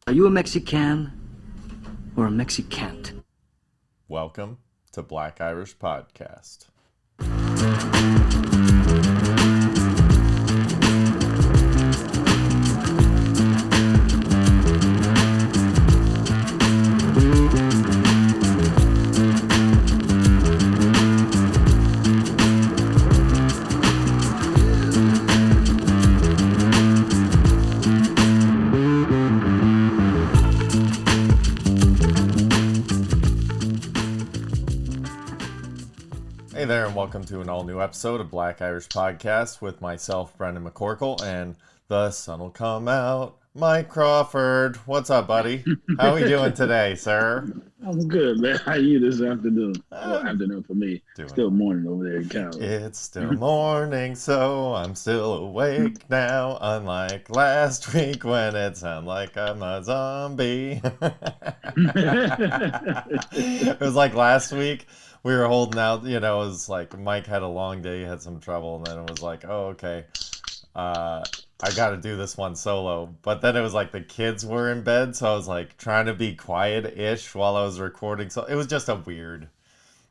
Are you a Mexican or a Mexicant? Welcome to Black Irish Podcast. Hey there, and welcome to an all-new episode of Black Irish Podcast with myself, Brendan McCorkle, and the sun will come out, Mike Crawford. What's up, buddy? How are we doing today, sir? I'm good, man. How are you this afternoon? Well, afternoon for me. Still morning over there in Cali. It's still morning, so I'm still awake now, unlike last week when it sounded like I'm a zombie. It was like last week. We were holding out, it was like Mike had a long day, had some trouble, and then it was like, oh, okay, I got to do this one solo. But then it was like the kids were in bed, so I was like trying to be quiet-ish while I was recording. So it was just a weird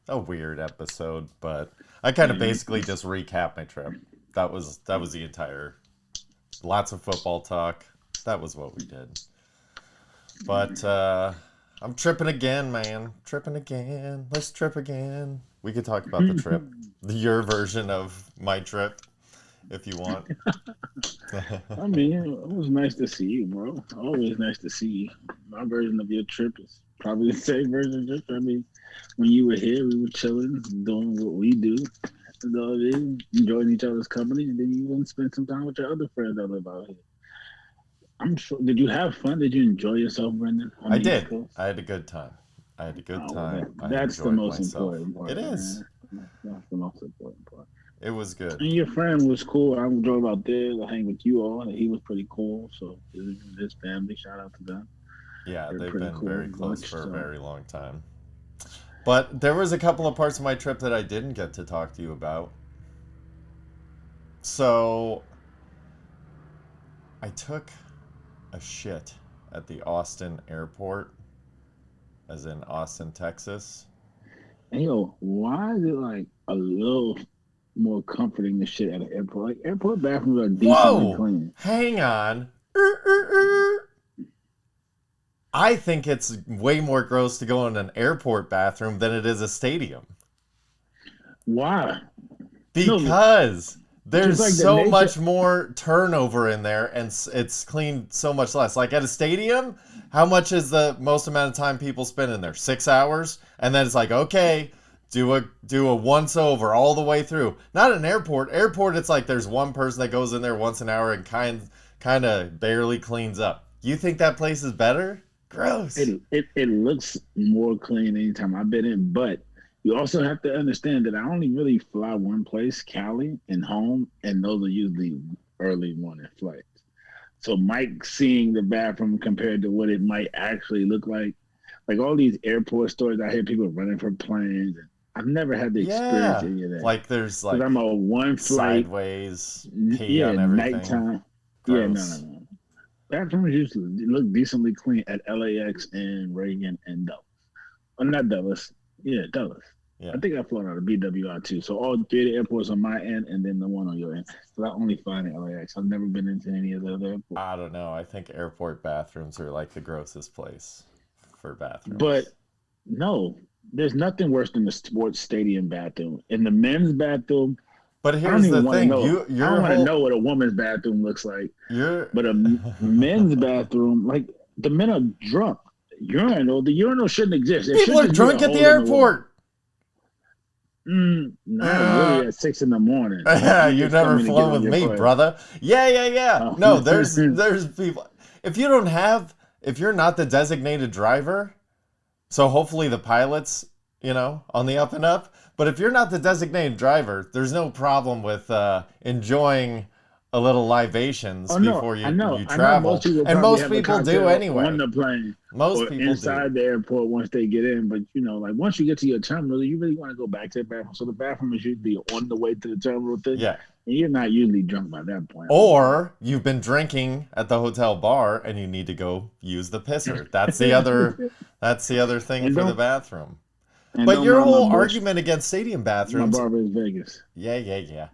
episode, but I kind of basically just recapped my trip. That was the entire, lots of football talk. That was what we did. But, I'm tripping again, man. Tripping again. Let's trip again. We could talk about the trip. Your version of my trip, if you want. I mean, it was nice to see you, bro. Always nice to see you. My version of your trip is probably the same version of your trip. I mean, when you were here, we were chilling, doing what we do. You know what I mean? Enjoying each other's company, and then you went and spend some time with your other friends that live out here. I'm sure. Did you have fun? Did you enjoy yourself, Brendan? I did. I had a good time. That's the most important part. It is. That's the most important part. It was good. And your friend was cool. I enjoyed about this. I hang with you all, and he was pretty cool. So his family, shout out to them. Yeah, they've been cool, very close for a very long time. But there was a couple of parts of my trip that I didn't get to talk to you about. So I took a shit at the Austin airport, as in Austin, Texas. And why is it like a little more comforting than shit at an airport? Like airport bathrooms are decently clean. Hang on. I think it's way more gross to go in an airport bathroom than it is a stadium. Why? Because there's like so much more turnover in there, and it's cleaned so much less. Like at a stadium, how much is the most amount of time people spend in there? 6 hours? And then it's like, okay, do a once over all the way through. Not an airport. Airport, it's like there's one person that goes in there once an hour and kind of barely cleans up. You think that place is better? Gross. It looks more clean anytime I've been in, but you also have to understand that I only really fly one place, Cali, and home, and those are usually early morning flights. So Mike seeing the bathroom compared to what it might actually look like all these airport stories, I hear people running from planes, and I've never had the experience any of that. Like there's like I'm a one flight, sideways, pee on everything. Nighttime. Gross. Yeah, no. Bathrooms usually look decently clean at LAX and Reagan and Dulles. Well, not Dulles. Yeah, Dulles. Yeah. I think I flown out of BWI too. So all three of the airports on my end and then the one on your end. So I only fly in LAX. I've never been into any of the other airports. I don't know. I think airport bathrooms are like the grossest place for bathrooms. But no, there's nothing worse than the sports stadium bathroom. In the men's bathroom, but here's the thing. I don't want to know what a woman's bathroom looks like. But a men's bathroom, like the men are drunk. The urinal shouldn't exist. People are drunk at the airport. Not really at 6 a.m. Yeah, you've never flown with me, brother. Yeah. Oh. No, there's people. If you're not the designated driver, so hopefully the pilot's, on the up and up. But if you're not the designated driver, there's no problem with enjoying a little libations before you travel. And most people do anyway. On the plane. Most people inside the airport once they get in. But, once you get to your terminal, you really want to go back to the bathroom. So the bathroom is usually on the way to the terminal thing. Yeah. You're not usually drunk by that point. Or you've been drinking at the hotel bar and you need to go use the pisser. That's the other thing And for the don't bathroom. and But don't your mind whole my bush. argument against stadium My bathrooms, barber is Vegas. yeah.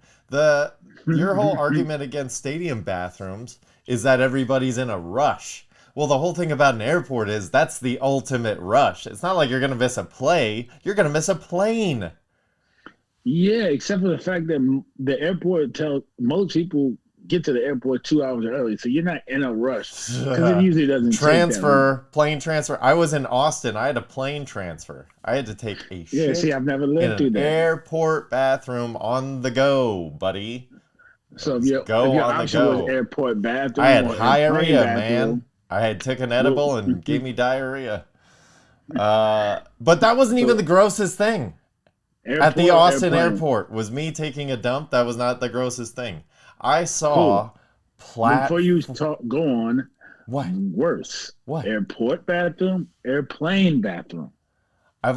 Your whole argument against stadium bathrooms is that everybody's in a rush. Well, the whole thing about an airport is that's the ultimate rush. It's not like you're going to miss a play, you're going to miss a plane. Yeah, except for the fact that the airport tells most people get to the airport 2 hours early, so you're not in a rush because it usually doesn't take that long. Plane transfer. I was in Austin. I had a plane transfer. I had to take a Yeah, shit see, I've never in lived an through that. airport bathroom on the go, buddy. So if Let's your go on the option was go. airport bathroom I had or diarrhea, airplane man. bathroom, I had took an well, edible and gave me diarrhea. But that wasn't even so the grossest thing. At the airport, Austin airplane, airport was me taking a dump. That was not the grossest thing. I cool. saw plat. Before you go on, What? worse, What? airport bathroom, airplane bathroom. I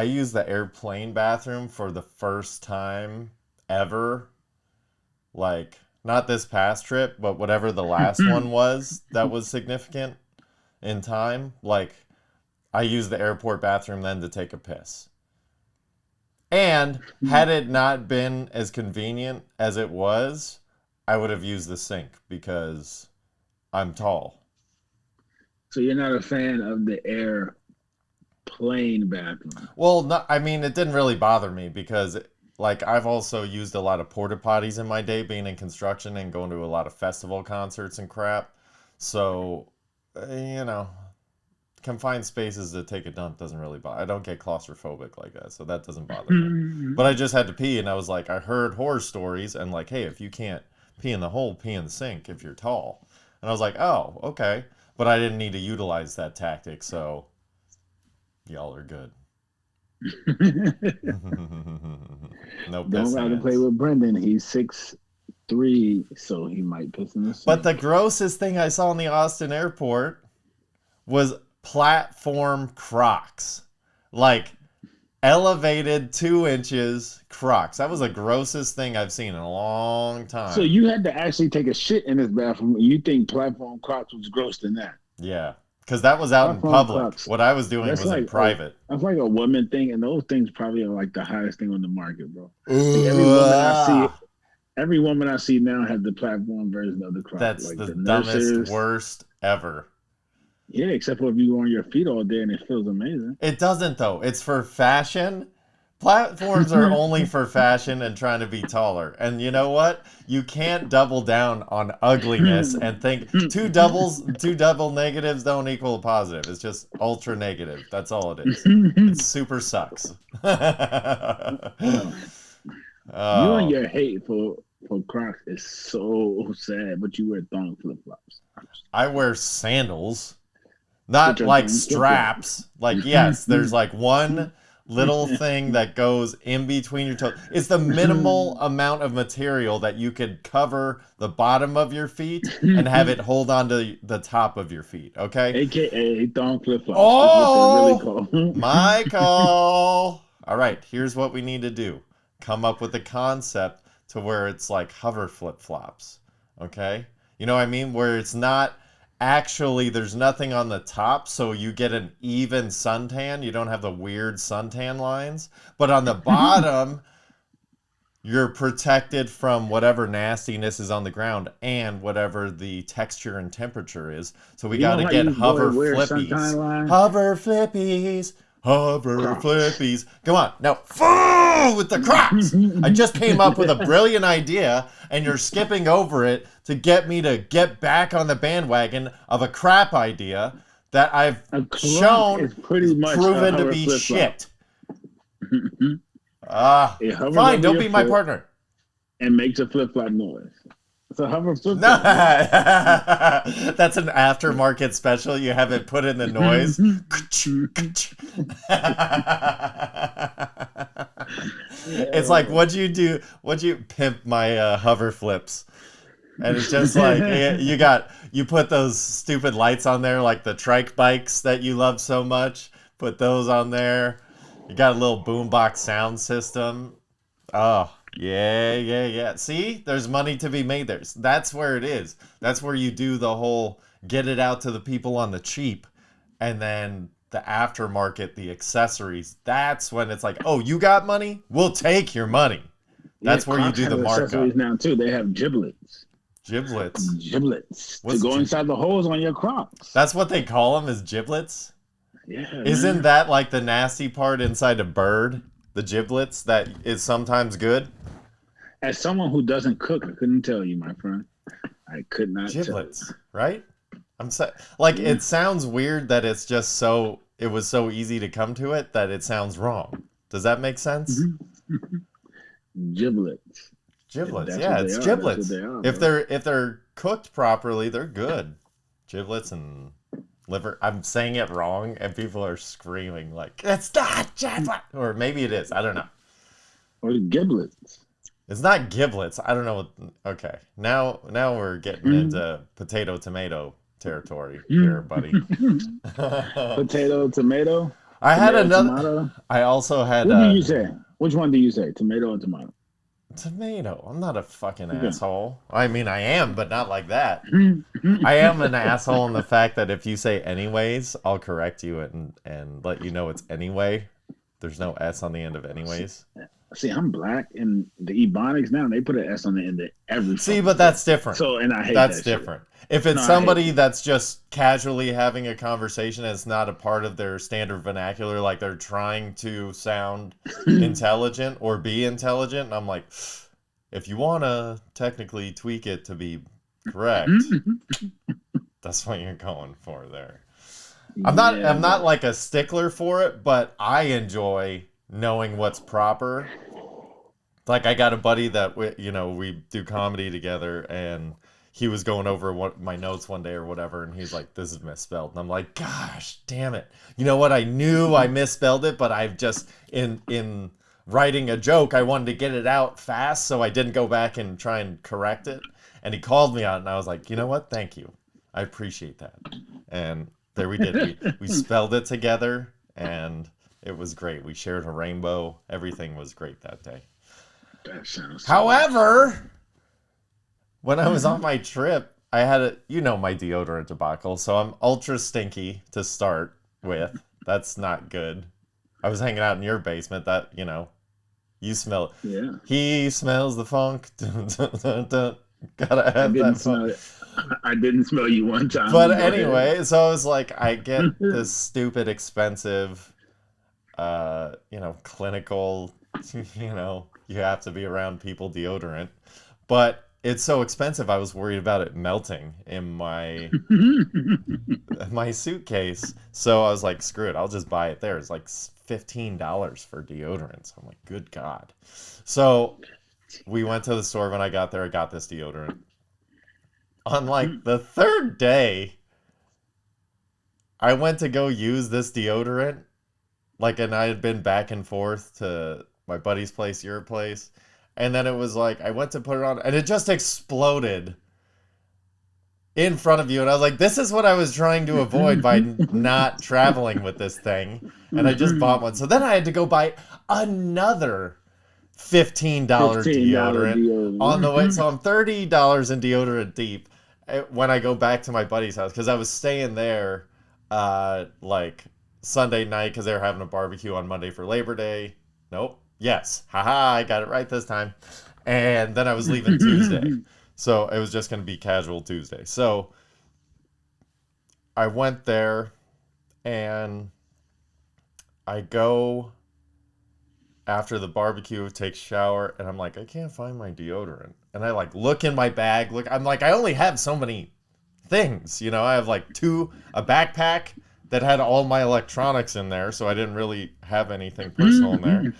used the airplane bathroom for the first time ever. Like, not this past trip, but whatever the last one was that was significant in time. Like, I used the airport bathroom then to take a piss. And had it not been as convenient as it was, I would have used the sink because I'm tall. So you're not a fan of the airplane bathroom. Well, no, I mean, it didn't really bother me because, like, I've also used a lot of porta potties in my day being in construction and going to a lot of festival concerts and crap. So, confined spaces to take a dump doesn't really bother. I don't get claustrophobic like that, so that doesn't bother me. But I just had to pee, and I was like, I heard horror stories, and like, hey, if you can't pee in the hole, pee in the sink if you're tall. And I was like, oh, okay. But I didn't need to utilize that tactic, so y'all are good. No Don't pissing have to play ins. with Brendan. He's 6'3", so he might piss in the sink. But the grossest thing I saw in the Austin airport was platform Crocs. Like elevated 2 inches Crocs. That was the grossest thing I've seen in a long time. So you had to actually take a shit in this bathroom, and you think platform Crocs was gross than that? Yeah, because that was out in Platform public. Crocs. What I was doing That's was in like private. that's like a woman thing, and those things probably are like the hottest thing on the market, bro. Like every woman I see now has the platform version of the Crocs. That's like the nurses. dumbest, worst ever. Yeah, except for if you go on your feet all day and it feels amazing. It doesn't though. It's for fashion. Platforms are only for fashion and trying to be taller. And you know what? You can't double down on ugliness and think two double negatives don't equal a positive. It's just ultra negative. That's all it is. It super sucks. You and your hate for Crocs is so sad, but you wear thong flip flops. I wear sandals, not Which are like thong straps. Like, yes, there's like one little thing that goes in between your toes. It's the minimal amount of material that you could cover the bottom of your feet and have it hold on to the top of your feet, okay? AKA thong flip flops. Oh, Is what they're really called. Michael! All right, here's what we need to do. Come up with a concept to where it's like hover flip-flops, okay? You know what I mean? Where it's not actually, there's nothing on the top, so you get an even suntan. You don't have the weird suntan lines. But on the bottom, you're protected from whatever nastiness is on the ground and whatever the texture and temperature is. So we got to get hover flippies. Hover flippies. Hover flippies. Come on. Now, with the Crocs. I just came up with a brilliant idea, and you're skipping over it to get me to get back on the bandwagon of a crap idea that I've shown is proven to be shit. Fine, don't be my partner. And makes a flip-flop noise. So hover flip No. That's an aftermarket special. You have it put in the noise. It's like, what'd you do? What'd you pimp my hover flips? And it's just like, you put those stupid lights on there, like the trike bikes that you love so much. Put those on there. You got a little boombox sound system. Oh, Yeah. See, there's money to be made there. That's where it is. That's where you do the whole get it out to the people on the cheap, and then the aftermarket, the accessories. That's when it's like, oh, you got money? We'll take your money. That's where you Crocs do the have markup. accessories now too. They have giblets. Giblets. To go inside the holes on your Crocs. That's what they call them, is giblets? Yeah. Isn't man. that like the nasty part inside a bird? The giblets that is sometimes good? As someone who doesn't cook, I couldn't tell you, my friend. I could not Giblets, tell. right? It sounds weird that it was so easy to come to it that it sounds wrong. Does that make sense? Giblets. Giblets, That's yeah, what it's they are. giblets. That's what they are, If they're cooked properly, they're good. Giblets and liver. I'm saying it wrong, and people are screaming like, "It's not giblet," or maybe it is. I don't know. Or giblets. It's not giblets. I don't know what. Okay, now we're getting into potato tomato territory here, buddy. Potato, tomato. I had tomato, another. Tomato. I also had. What do you say? Which one do you say? Tomato or tomato? Tomato. I'm not a fucking asshole. I mean, I am, but not like that. I am an asshole in the fact that if you say anyways, I'll correct you and let you know it's anyway. There's no S on the end of anyways. See, I'm black, and the Ebonics now, they put an S on the end of every. See, but that's different. So, and I hate that's that different. If it's somebody that's just casually having a conversation, and it's not a part of their standard vernacular, like they're trying to sound intelligent or be intelligent, and I'm like, if you want to technically tweak it to be correct, that's what you're going for there. I'm not like a stickler for it, but I enjoy knowing what's proper. Like I got a buddy that we do comedy together, and he was going over my notes one day or whatever, and he's like, "This is misspelled," and I'm like, "Gosh, damn it! You know what? I knew I misspelled it, but I've just in writing a joke, I wanted to get it out fast, so I didn't go back and try and correct it." And he called me out, and I was like, "You know what? Thank you. I appreciate that." And there we did. We spelled it together, and it was great. We shared a rainbow. Everything was great that day. That sounds. However, when I was on my trip, I had my deodorant debacle, so I'm ultra stinky to start with. That's not good. I was hanging out in your basement. That you smell. Yeah. He smells the funk. Gotta have that funk. I didn't smell you one time. But anyway, so I was like, I get this stupid, expensive, clinical, you have to be around people deodorant. But it's so expensive, I was worried about it melting in my suitcase. So I was like, screw it, I'll just buy it there. It's like $15 for deodorant. So I'm like, good God. So we went to the store. When I got there, I got this deodorant. On like the third day, I went to go use this deodorant. And I had been back and forth to my buddy's place, your place. And then it was like, I went to put it on, and it just exploded in front of you. And I was like, this is what I was trying to avoid by not traveling with this thing. And I just bought one. So then I had to go buy another $15 deodorant on the way. So I'm $30 in deodorant deep when I go back to my buddy's house, because I was staying there Sunday night because they were having a barbecue on Monday for Labor Day. Nope. Yes. Haha, I got it right this time. And then I was leaving Tuesday. So it was just going to be casual Tuesday. So I went there, and I go after the barbecue, take shower, and I'm like, I can't find my deodorant. And I look in my bag. I'm like, I only have so many things. I have a backpack that had all my electronics in there, so I didn't really have anything personal in there.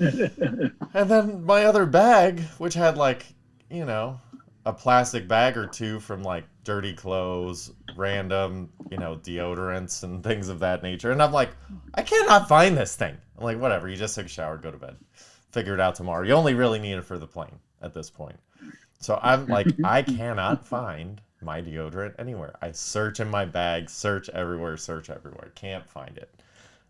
And then my other bag, which had a plastic bag or two from dirty clothes, random, deodorants and things of that nature. And I'm like, I cannot find this thing. I'm like, whatever, you just took a shower, go to bed. Figure it out tomorrow. You only really need it for the plane at this point. So I'm like, I cannot find my deodorant anywhere. I search in my bag, search everywhere, can't find it.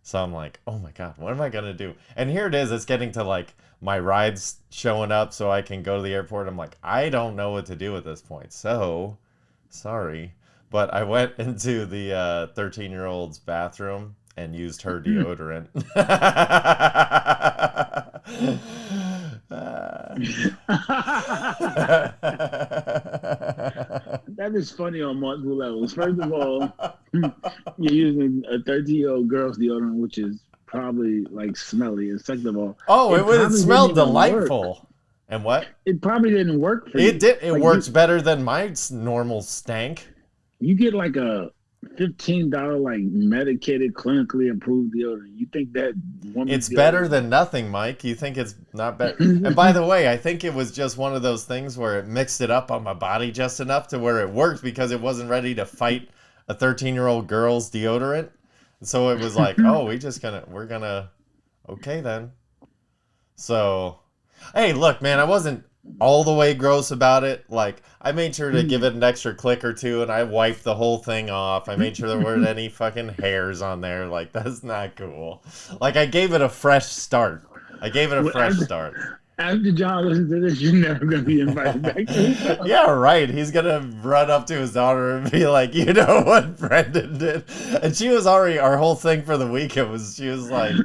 So I'm like, oh my God, what am I going to do? And here it is. It's getting to like my rides showing up so I can go to the airport. I'm like, I don't know what to do at this point. So sorry. But I went into the 13-year-old's bathroom and used her deodorant. That is funny on multiple levels. First of all, you're using a 13-year-old girl's deodorant, which is probably like smelly. And second of all, it smelled didn't even delightful. work. And what? It probably didn't work for you. It did. It Like, works better than my normal stank. You get like a $15 like medicated, clinically approved deodorant. You think that It's better than nothing, Mike. You think it's not better? And by the way, I think it was just one of those things where it mixed it up on my body just enough to where it worked because it wasn't ready to fight a 13-year-old girl's deodorant. So it was like, oh, we're gonna, okay then. So, hey, look, man, I wasn't all the way gross about it. Like, I made sure to give it an extra click or two, and I wiped the whole thing off. I made sure there weren't any fucking hairs on there. Like, that's not cool. Like, I gave it a fresh start. After John listens to this, you're never going to be invited back to his house. Yeah, right. He's going to run up to his daughter and be like, you know what Brendan did? And she was already, our whole thing for the weekend was, she was like,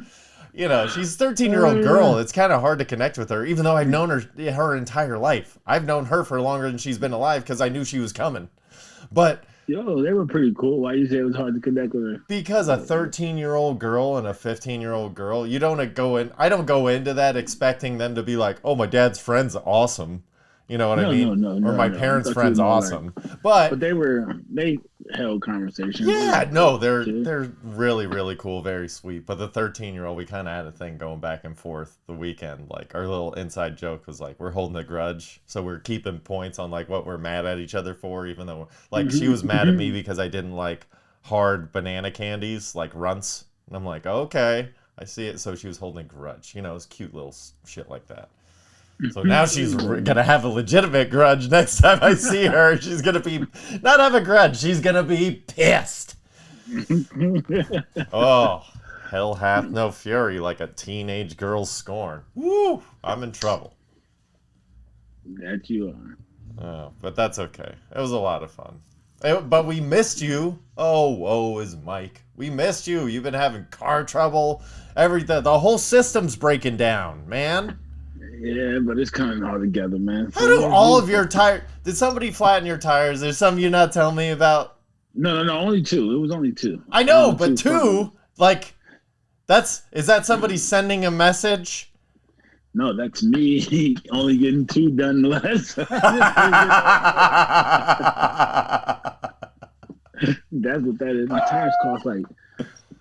you know, she's a 13-year-old girl. It's kind of hard to connect with her, even though I've known her entire life. I've known her for longer than she's been alive because I knew she was coming. But yo, they were pretty cool. Why you say it was hard to connect with her? Because a 13-year-old girl and a 15-year-old girl, I don't go into that expecting them to be like, oh, my dad's friend's awesome. You know what I mean? Or my parents' friend's awesome. But they held conversations. Yeah, no, they're really, really cool, very sweet. But the 13-year-old, we kind of had a thing going back and forth the weekend. Like, our little inside joke was like, we're holding a grudge. So we're keeping points on like what we're mad at each other for, even though like she was mad at me because I didn't like hard banana candies, like Runts. And I'm like, okay, I see it. So she was holding a grudge. You know, it's cute little shit like that. So now she's gonna have a legitimate grudge next time I see her. She's gonna be not have a grudge. She's gonna be pissed. Oh, hell hath no fury like a teenage girl's scorn. Woo! I'm in trouble. That you are. Oh, but that's okay. It was a lot of fun. But we missed you. Oh, is Mike. We missed you. You've been having car trouble. Everything. The whole system's breaking down, man. Yeah, but it's coming all together, man. How do all of your tires... Did somebody flatten your tires? There's something you're not telling me about? No, only two. It was only two. I know, but two? Like, is that somebody sending a message? No, that's me only getting two done less. That's what that is. My tires cost like,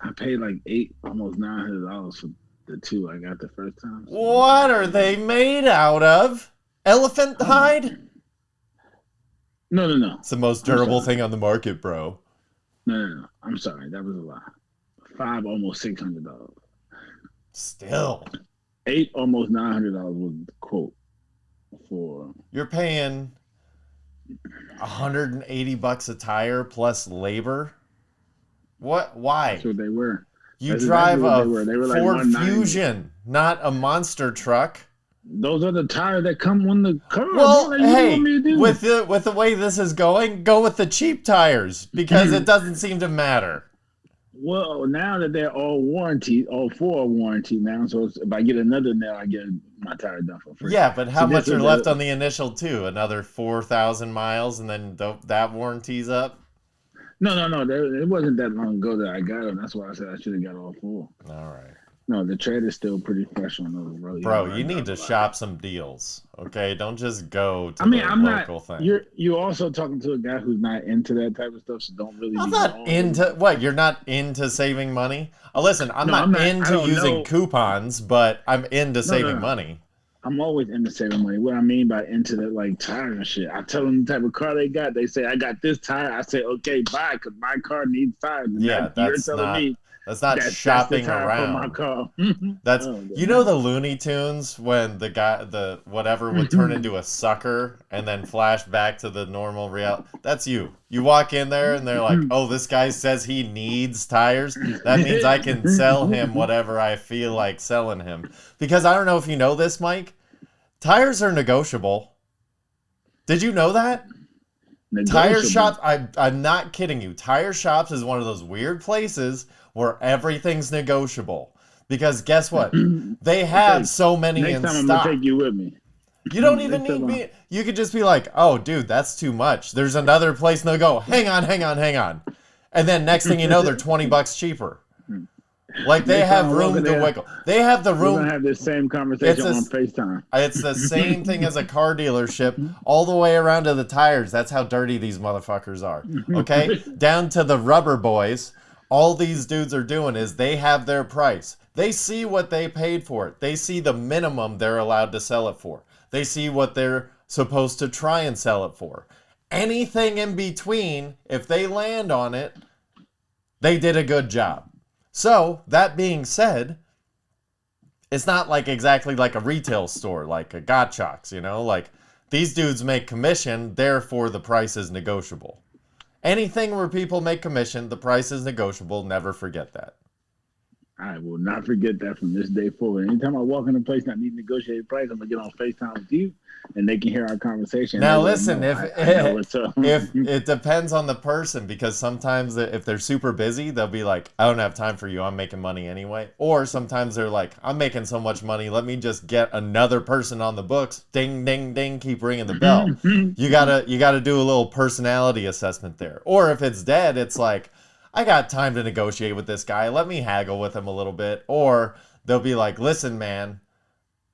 I paid like almost $900 for the two I got the first time. So. What are they made out of? Elephant hide? No. It's the most durable thing on the market, bro. No. I'm sorry. That was a lie. $5, almost $600. Still. $8, almost $900 was the quote for. You're paying $180 a tire plus labor? What? Why? That's what they were. You drive a Ford Fusion, not a monster truck. Those are the tires that come when the car. Well, hey, with the way this is going, go with the cheap tires because it doesn't seem to matter. Well, now that they're all warranty, all four are warranty now. So if I get another nail, I get my tire done for free. Yeah, but how much are left on the initial two? Another 4,000 miles, and then that warranty's up. No. It wasn't that long ago that I got them. That's why I said I should have got all four. All right. No, the trade is still pretty fresh on those roads. Bro, you need to shop some deals, okay? Don't just go to the local thing. You're also talking to a guy who's not into that type of stuff, so don't really. I'm not into what? You're not into saving money? Listen, I'm not into using coupons, but I'm into saving money. I'm always into saving money. What I mean by into that, like tires and shit. I tell them the type of car they got. They say, I got this tire. I say, okay, buy because my car needs tires. And yeah, that's not shopping around. For my car. That's you know the Looney Tunes when the whatever would turn into a sucker and then flash back to the normal reality. That's you. You walk in there and they're like, oh, this guy says he needs tires. That means I can sell him whatever I feel like selling him. Because I don't know if you know this, Mike. Tires are negotiable. Did you know that? Tire shops, I'm not kidding you. Tire shops is one of those weird places where everything's negotiable. Because guess what? They have so many in stock. Next time I'm going to take you with me. You don't even need me. You could just be like, oh, dude, that's too much. There's another place, and they'll go, hang on. And then next thing you know, they're $20 cheaper. Like, they have room to wiggle. They have the room. We're going to have this same conversation on FaceTime. It's the same thing as a car dealership, all the way around to the tires. That's how dirty these motherfuckers are. Okay? Down to the rubber boys. All these dudes are doing is they have their price. They see what they paid for it. They see the minimum they're allowed to sell it for. They see what they're supposed to try and sell it for. Anything in between, if they land on it, they did a good job. So, that being said, it's not like exactly like a retail store, like a Gottschalk's, you know? Like, these dudes make commission, therefore the price is negotiable. Anything where people make commission, the price is negotiable. Never forget that. I will not forget that from this day forward. Anytime I walk in a place and I need negotiated price, I'm going to get on FaceTime with you, and they can hear our conversation. Now, listen, if it depends on the person, because sometimes if they're super busy, they'll be like, I don't have time for you. I'm making money anyway. Or sometimes they're like, I'm making so much money. Let me just get another person on the books. Ding, ding, ding. Keep ringing the bell. You gotta do a little personality assessment there. Or if it's dead, it's like, I got time to negotiate with this guy. Let me haggle with him a little bit. Or they'll be like, listen, man,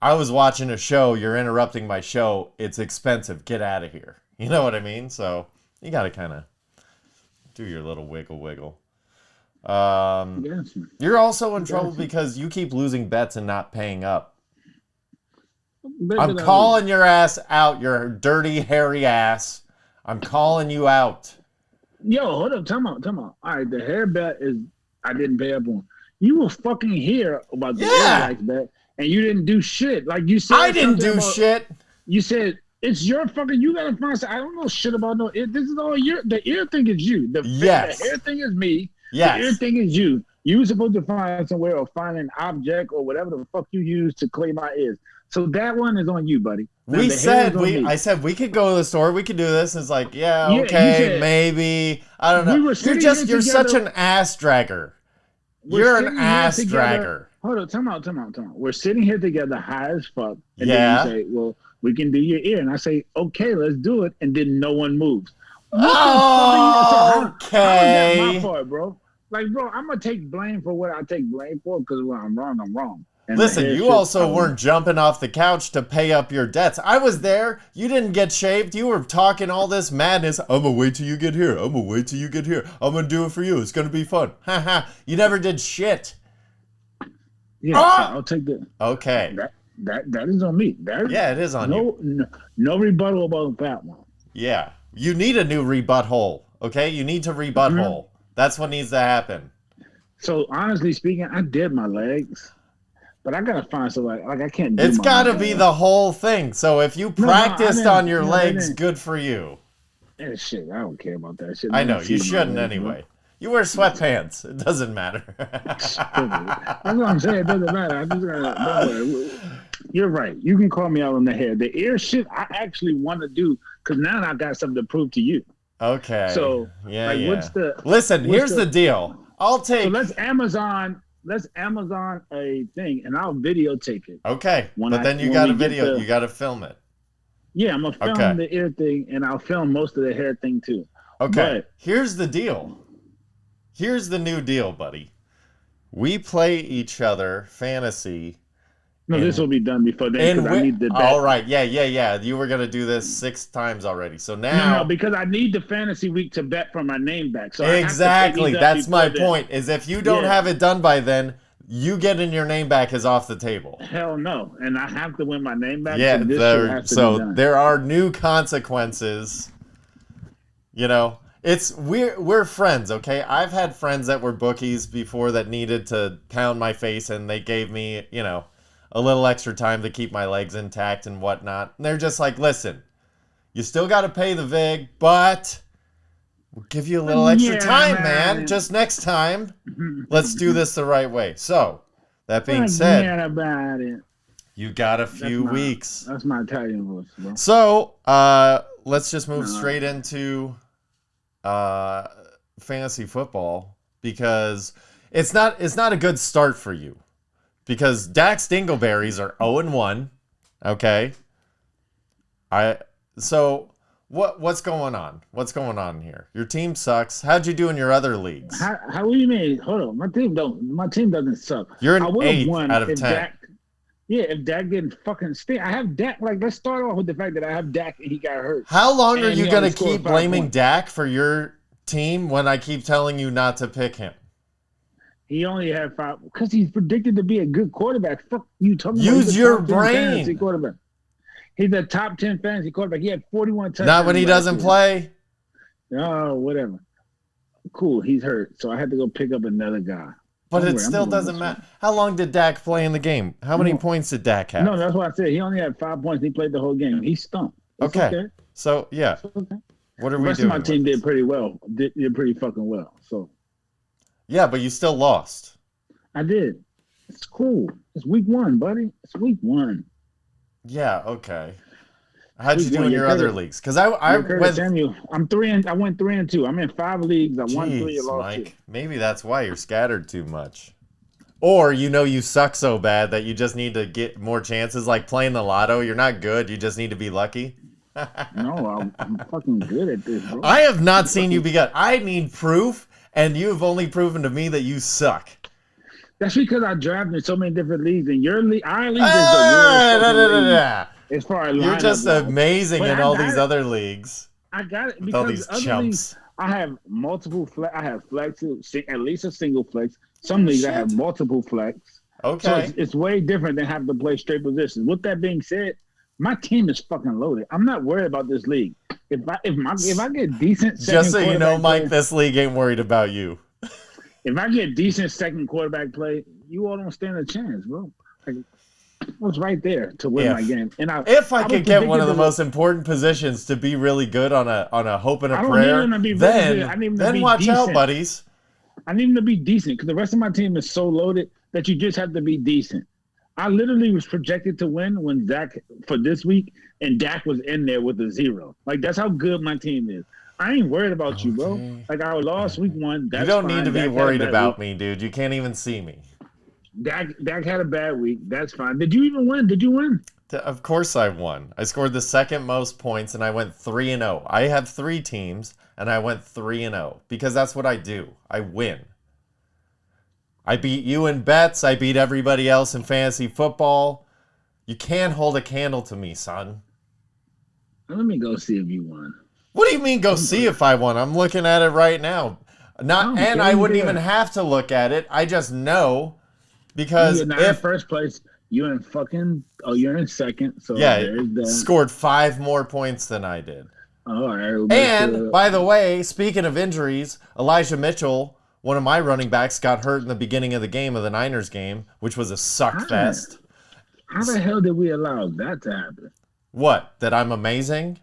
I was watching a show. You're interrupting my show. It's expensive. Get out of here. You know what I mean? So you got to kind of do your little wiggle. You're also in trouble because you keep losing bets and not paying up. I'm calling your ass out, your dirty, hairy ass. I'm calling you out. Yo, hold up, time out. All right, the hair bet is I didn't pay up on. You were fucking here about the air bet, and you didn't do shit. Like you said, I didn't do shit. You said it's your fucking. You gotta find. I don't know shit about no. This is all your. The ear thing is you. The hair thing is me. Yes. The ear thing is you. You were supposed to find somewhere or find an object or whatever the fuck you use to clean my ears. So that one is on you, buddy. Now, I said we could go to the store, we could do this. It's like, okay, maybe. I don't know. You're such an ass dragger. You're an ass dragger. Hold on, time out. We're sitting here together high as fuck. And then you say, well, we can do your ear. And I say, okay, let's do it. And then no one moves. Okay. How is that my fault, bro? Like, bro, I'm going to take blame for what I take blame for because when I'm wrong, I'm wrong. And listen, you also weren't jumping off the couch to pay up your debts. I was there. You didn't get shaved. You were talking all this madness. I'm going to wait till you get here. I'm going to do it for you. It's going to be fun. Ha. You never did shit. Yeah, I'll take that. Okay. That is on me. It is on you. No rebuttal about that one. Yeah. You need a new rebut hole. Okay? You need to rebut hole. That's what needs to happen. So, honestly speaking, I did my legs. But I gotta find somebody. Like I can't. It's gotta be the whole thing. So if you practiced on your legs, good for you. Yeah, shit. I don't care about that shit. I know you shouldn't anyway. You wear sweatpants. It doesn't matter. That's what I'm saying. It doesn't matter. I just gotta. You're right. You can call me out on the hair. The ear shit, I actually want to do because now I got something to prove to you. Okay. So what's the? Listen, here's the deal. I'll take. So let's Amazon a thing and I'll videotape it. Okay. But then you got to video, you got to film it. Yeah, I'm going to film the ear thing and I'll film most of the hair thing too. Okay. But here's the deal. Here's the new deal, buddy. We play each other fantasy. No, this will be done before then because I need the bet. All right. Yeah. You were going to do this 6 times already. So now. No, because I need the fantasy week to bet for my name back. So exactly. That's my point. Is if you don't have it done by then, you getting your name back is off the table. Hell no. And I have to win my name back. Yeah. So there are new consequences. You know, we're friends, okay? I've had friends that were bookies before that needed to pound my face and they gave me, you know, a little extra time to keep my legs intact and whatnot. And they're just like, listen, you still got to pay the VIG, but We'll give you a little extra Yeah, time, man. man. Just next time, let's do this the right way. So, that being Forget said, about it. you got a few weeks. That's my Italian voice, bro. So, let's just move straight into fantasy football because it's not a good start for you because Dax Dingleberries are 0-1. Okay. What's going on? What's going on here? Your team sucks. How'd you do in your other leagues? How do you mean? Hold on, my team doesn't suck. You're I an would've 8 won out of if 10. if Dak didn't fucking stink. I have Dak. Like, let's start off with the fact that I have Dak and he got hurt. How long are And you he going to only scored keep 5 blaming points. Dak for your team when I keep telling you not to pick him? He only had 5 because he's predicted to be a good quarterback. Fuck you talking about? Use He's a your top 10 fantasy brain. quarterback. He's a top 10 fantasy quarterback. He had 41 touchdowns. Not when he last doesn't year. play. Oh, whatever. Cool. He's hurt, so I had to go pick up another guy. But Don't it worry, I'm still going doesn't this matter. way. How long did Dak play in the game? How many points did Dak have? No, that's what I said. He only had 5 points. He played the whole game. He stunk. It's Okay. So, yeah. It's okay. What are The we rest doing? of my team with did this? pretty well. Did pretty fucking well. So Yeah, but you still lost. I did. It's cool. It's week 1, buddy. It's week 1. Yeah, okay. How'd you Week do one, in you're your other Curtis. leagues? Because I Curtis went... Samuel. I went 3-2. I'm in 5 leagues. I won 3 Jeez, and lost 2. Mike. Maybe that's why you're scattered too much. Or you suck so bad that you just need to get more chances, like playing the lotto. You're not good. You just need to be lucky. No, I'm fucking good at this, bro. I have not seen you be good. I need proof, and you've only proven to me that you suck. That's because I drafted in so many different leagues, and your league, our league is the weirdest league as far as You're lineup just goes. amazing But in I all got these it. other leagues. I got it With all because these other chumps. leagues, I have multiple flex. I have flexes, at least a single flex. Some leagues I have multiple flex. So Okay. it's way different than having to play straight positions. With that being said, my team is fucking loaded. I'm not worried about this league. If I get decent second Just so you know, quarterback Mike, play, this league ain't worried about you. if I get decent second quarterback play, you all don't stand a chance, bro. Like, I was right there to win my game. And If I could get one of the predicted most important positions to be really good on a hope and a I don't prayer, need him to be really good. I need him to then be watch out, decent. buddies. I need him to be decent because the rest of my team is so loaded that you just have to be decent. I literally was projected to win when Zach for this week, and Dak was in there with a 0. Like, that's how good my team is. I ain't worried about you, bro. Like, I lost week 1. That's You don't fine. need to be Dak had a worried bad about week. me, dude. You can't even see me. Dak had a bad week. That's fine. Did you even win? Did you win? Of course I won. I scored the second most points, and I went 3-0. I have 3 teams, and I went 3-0 because that's what I do. I win. I beat you in bets. I beat everybody else in fantasy football. You can't hold a candle to me, son. Let me go see if you won. What do you mean go see if I won? I'm looking at it right now. I wouldn't even have to look at it. I just know because You're not in first place. You're in you're in second. So there's that. Scored 5 more points than I did. All right. And by the way, speaking of injuries, Elijah Mitchell, one of my running backs, got hurt in the beginning of the game of the Niners game, which was a suck fest. How the hell did we allow that to happen? What? That I'm amazing?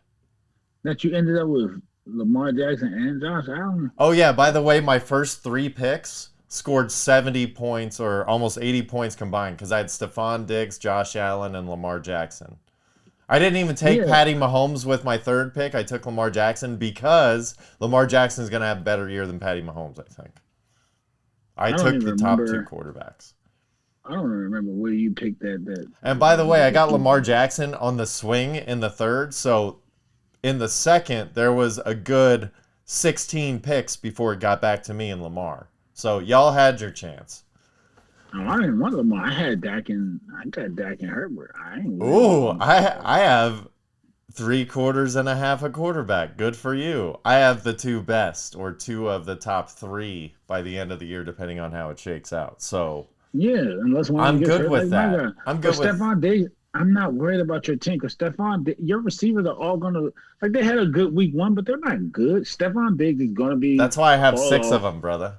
That you ended up with Lamar Jackson and Josh Allen? Oh yeah, by the way, my first 3 picks scored 70 points or almost 80 points combined because I had Stephon Diggs, Josh Allen, and Lamar Jackson. I didn't even take Patty Mahomes with my 3rd pick. I took Lamar Jackson because Lamar Jackson is going to have a better year than Patty Mahomes, I think. I took the top 2 quarterbacks. I don't remember where you picked that. And by the way, I got Lamar Jackson on the swing in the 3rd. So in the 2nd, there was a good 16 picks before it got back to me and Lamar. So y'all had your chance. Oh, I didn't want Lamar. I got Dak and Herbert. I have 3 quarters and a half a quarterback. Good for you. I have the 2 best or 2 of the top 3 by the end of the year, depending on how it shakes out. So yeah, unless one I'm gets good hurt with like that. I'm good with Stephon Diggs. I'm not worried about your team because your receivers are all gonna they had a good week 1, but they're not good. Stephon Diggs is gonna be. That's why I have 6 of them, brother.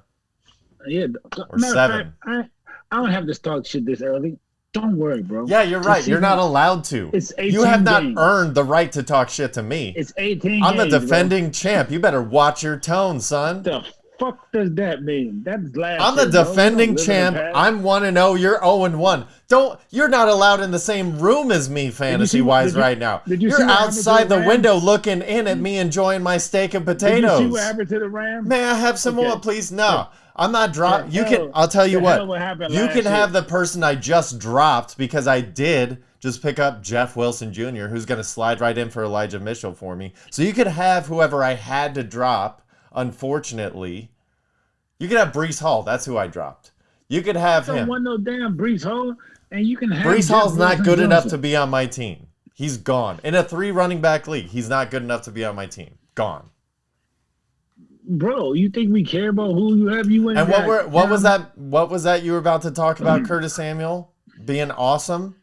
Yeah, or 7. I don't have to talk shit this early. Don't worry, bro. Yeah, you're right. You're not allowed to. It's 18 You have not games. earned the right to talk shit to me. It's 18 I'm the games, defending champ. You better watch your tone, son. The fuck does that mean? That's last I'm the year, bro. defending You don't live in champ. the past. I'm 1-0. You're 0-1. You're not allowed in the same room as me, fantasy-wise, right now. You're outside the window looking in at me enjoying my steak and potatoes. Did you see what happened to the Rams? May I have some more, please? No. I'm not dropping. You can. I'll tell you what. You can have the person I just dropped because I did just pick up Jeff Wilson Jr., who's going to slide right in for Elijah Mitchell for me. So you could have whoever I had to drop. Unfortunately, you could have Breece Hall. That's who I dropped. You could have him. Don't want no damn Breece Hall, and you can have Breece Jeff Hall's not Wilson good enough Johnson. to be on my team. He's gone in a 3 running back league. He's not good enough to be on my team. Gone. Bro, you think we care about who you have? You And what was that? What was that you were about to talk about? Curtis Samuel being awesome.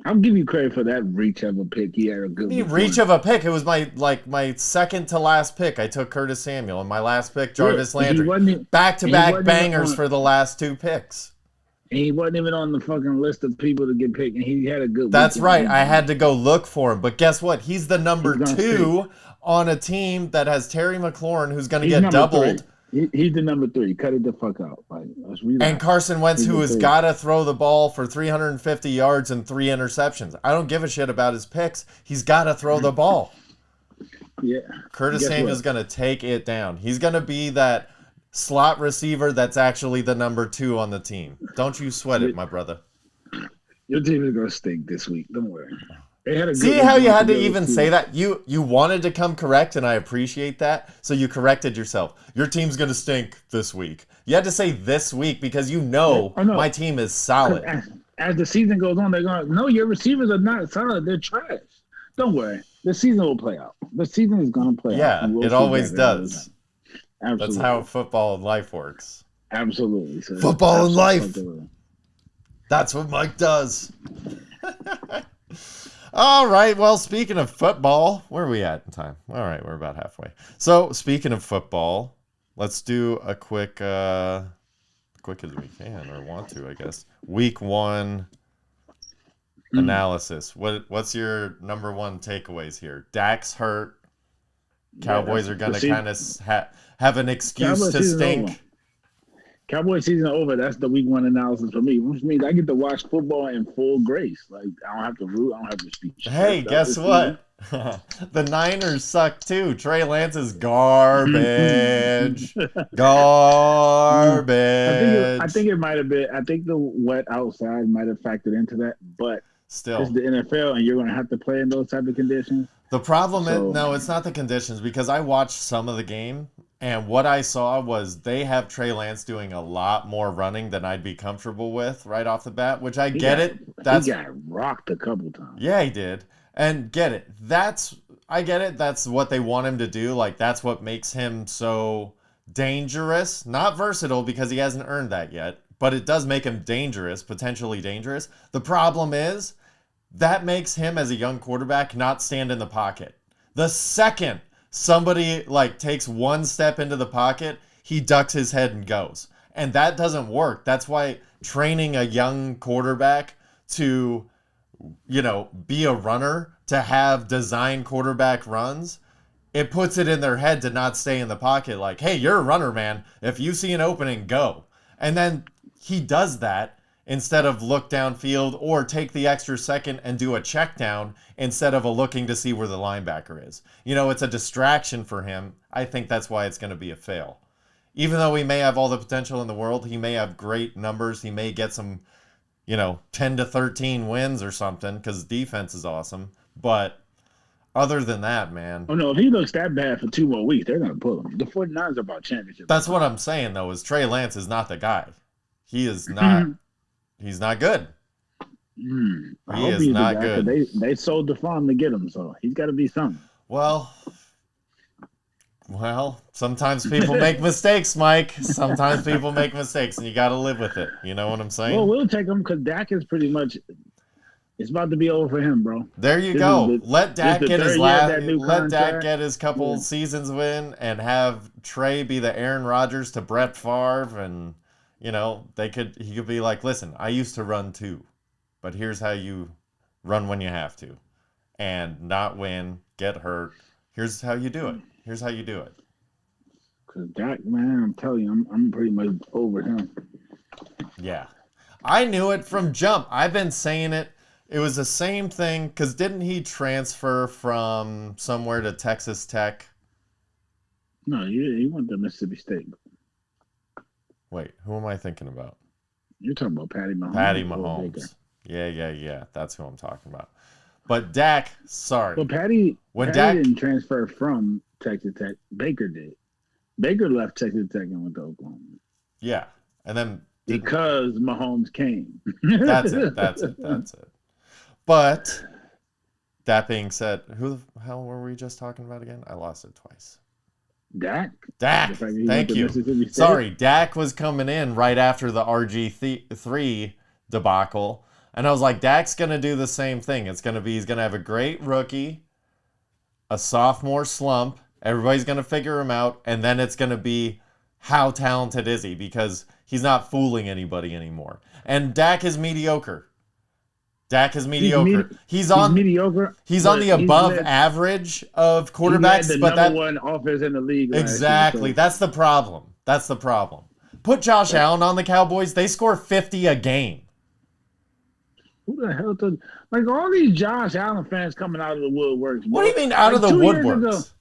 I'll give you credit for that reach of a pick. He had a good Reach of a pick. It was my second to last pick. I took Curtis Samuel, and my last pick Jarvis Landry. Back-to-back bangers for the last 2 picks. And he wasn't even on the fucking list of people to get picked, and he had a good. That's right. I had to go look for him, but guess what? He's the number 2 on a team that has Terry McLaurin, who's going to get doubled. He's the number 3. Cut it the fuck out. Like, let's and Carson Wentz, who has got to throw the ball for 350 yards and 3 interceptions. I don't give a shit about his picks. He's got to throw the ball. Yeah. Curtis Samuel's going to take it down. He's going to be that slot receiver that's actually the number 2 on the team. Don't you sweat it, my brother. Your team is going to stink this week. Don't worry. See how you had to even say that? You wanted to come correct, and I appreciate that. So you corrected yourself. Your team's going to stink this week. You had to say this week because you know my team is solid. As the season goes on, they're going, no, your receivers are not solid. They're trash. Don't worry. The season will play out. The season is going to play out. Yeah, it always does. Absolutely. That's how football and life works. Absolutely. So football and life. That's what Mike does. All right. Well, speaking of football, where are we at in time? All right, we're about halfway. So, speaking of football, let's do a quick as we can, or want to, I guess. Week 1 analysis. What's your number 1 takeaways here? Dak's hurt. Cowboys are going to kind of have an excuse to stink. Cowboy season over. That's the week 1 analysis for me, which means I get to watch football in full grace. Like, I don't have to root. I don't have to speak. Hey, guess what? The Niners suck too. Trey Lance is garbage. Garbage. I think it might have been. I think the wet outside might have factored into that, but still, it's the NFL, and you're going to have to play in those type of conditions. The problem is, no, it's not the conditions, because I watched some of the game, and what I saw was they have Trey Lance doing a lot more running than I'd be comfortable with right off the bat, which I get it. He got rocked a couple times. Yeah, he did. And get it. I get it. That's what they want him to do. Like, that's what makes him so dangerous. Not versatile, because he hasn't earned that yet, but it does make him dangerous, potentially dangerous. The problem is, that makes him, as a young quarterback, not stand in the pocket. The second somebody takes one step into the pocket, he ducks his head and goes. And that doesn't work. That's why training a young quarterback to, be a runner, to have design quarterback runs, it puts it in their head to not stay in the pocket. Like, hey, you're a runner, man. If you see an opening, go. And then he does that instead of look downfield or take the extra second and do a check down instead of looking to see where the linebacker is. It's a distraction for him. I think that's why it's going to be a fail. Even though he may have all the potential in the world, he may have great numbers. He may get some, 10 to 13 wins or something because defense is awesome. But other than that, man. Oh, no, if he looks that bad for 2 more weeks, they're going to pull him. The 49ers are about championship. That's what I'm saying, though, is Trey Lance is not the guy. He is not. He's not good. He is not good. They sold the farm to get him, so he's got to be something. Well, sometimes people make mistakes, Mike. Sometimes people make mistakes, and you got to live with it. You know what I'm saying? Well, we'll take him because Dak is pretty much. It's about to be over for him, bro. There you go. Let Dak get his Let Dak get his couple seasons win, and have Trey be the Aaron Rodgers to Brett Favre, and he could be like, listen, I used to run too. but here's how you run when you have to. And not win, get hurt. Here's how you do it. Here's how you do it. Because Dak, man, I'm telling you, I'm pretty much over him. Yeah. I knew it from jump. I've been saying it. It was the same thing, because didn't he transfer from somewhere to Texas Tech? No, he went to Mississippi State. Wait, who am I thinking about? You're talking about Patty Mahomes. Patty Mahomes. Yeah. That's who I'm talking about. But Dak, sorry. Well, Patty Dak didn't transfer from Texas Tech. Baker did. Baker left Texas Tech and went to Oklahoma. Yeah. And then because Mahomes came. That's it. But that being said, who the hell were we just talking about again? I lost it twice. Dak. Thank you. Sorry, Dak was coming in right after the RG3 debacle. And I was like, Dak's going to do the same thing. He's going to have a great rookie, a sophomore slump. Everybody's going to figure him out. And then it's going to be, how talented is he? Because he's not fooling anybody anymore. And Dak is mediocre. He's mediocre. He's on the above average of quarterbacks. He led the number one offense in the league. Exactly. That's the problem. Put Josh Allen on the Cowboys. They score 50 a game. Who the hell did all these Josh Allen fans coming out of the woodworks? What do you mean out of the woodworks?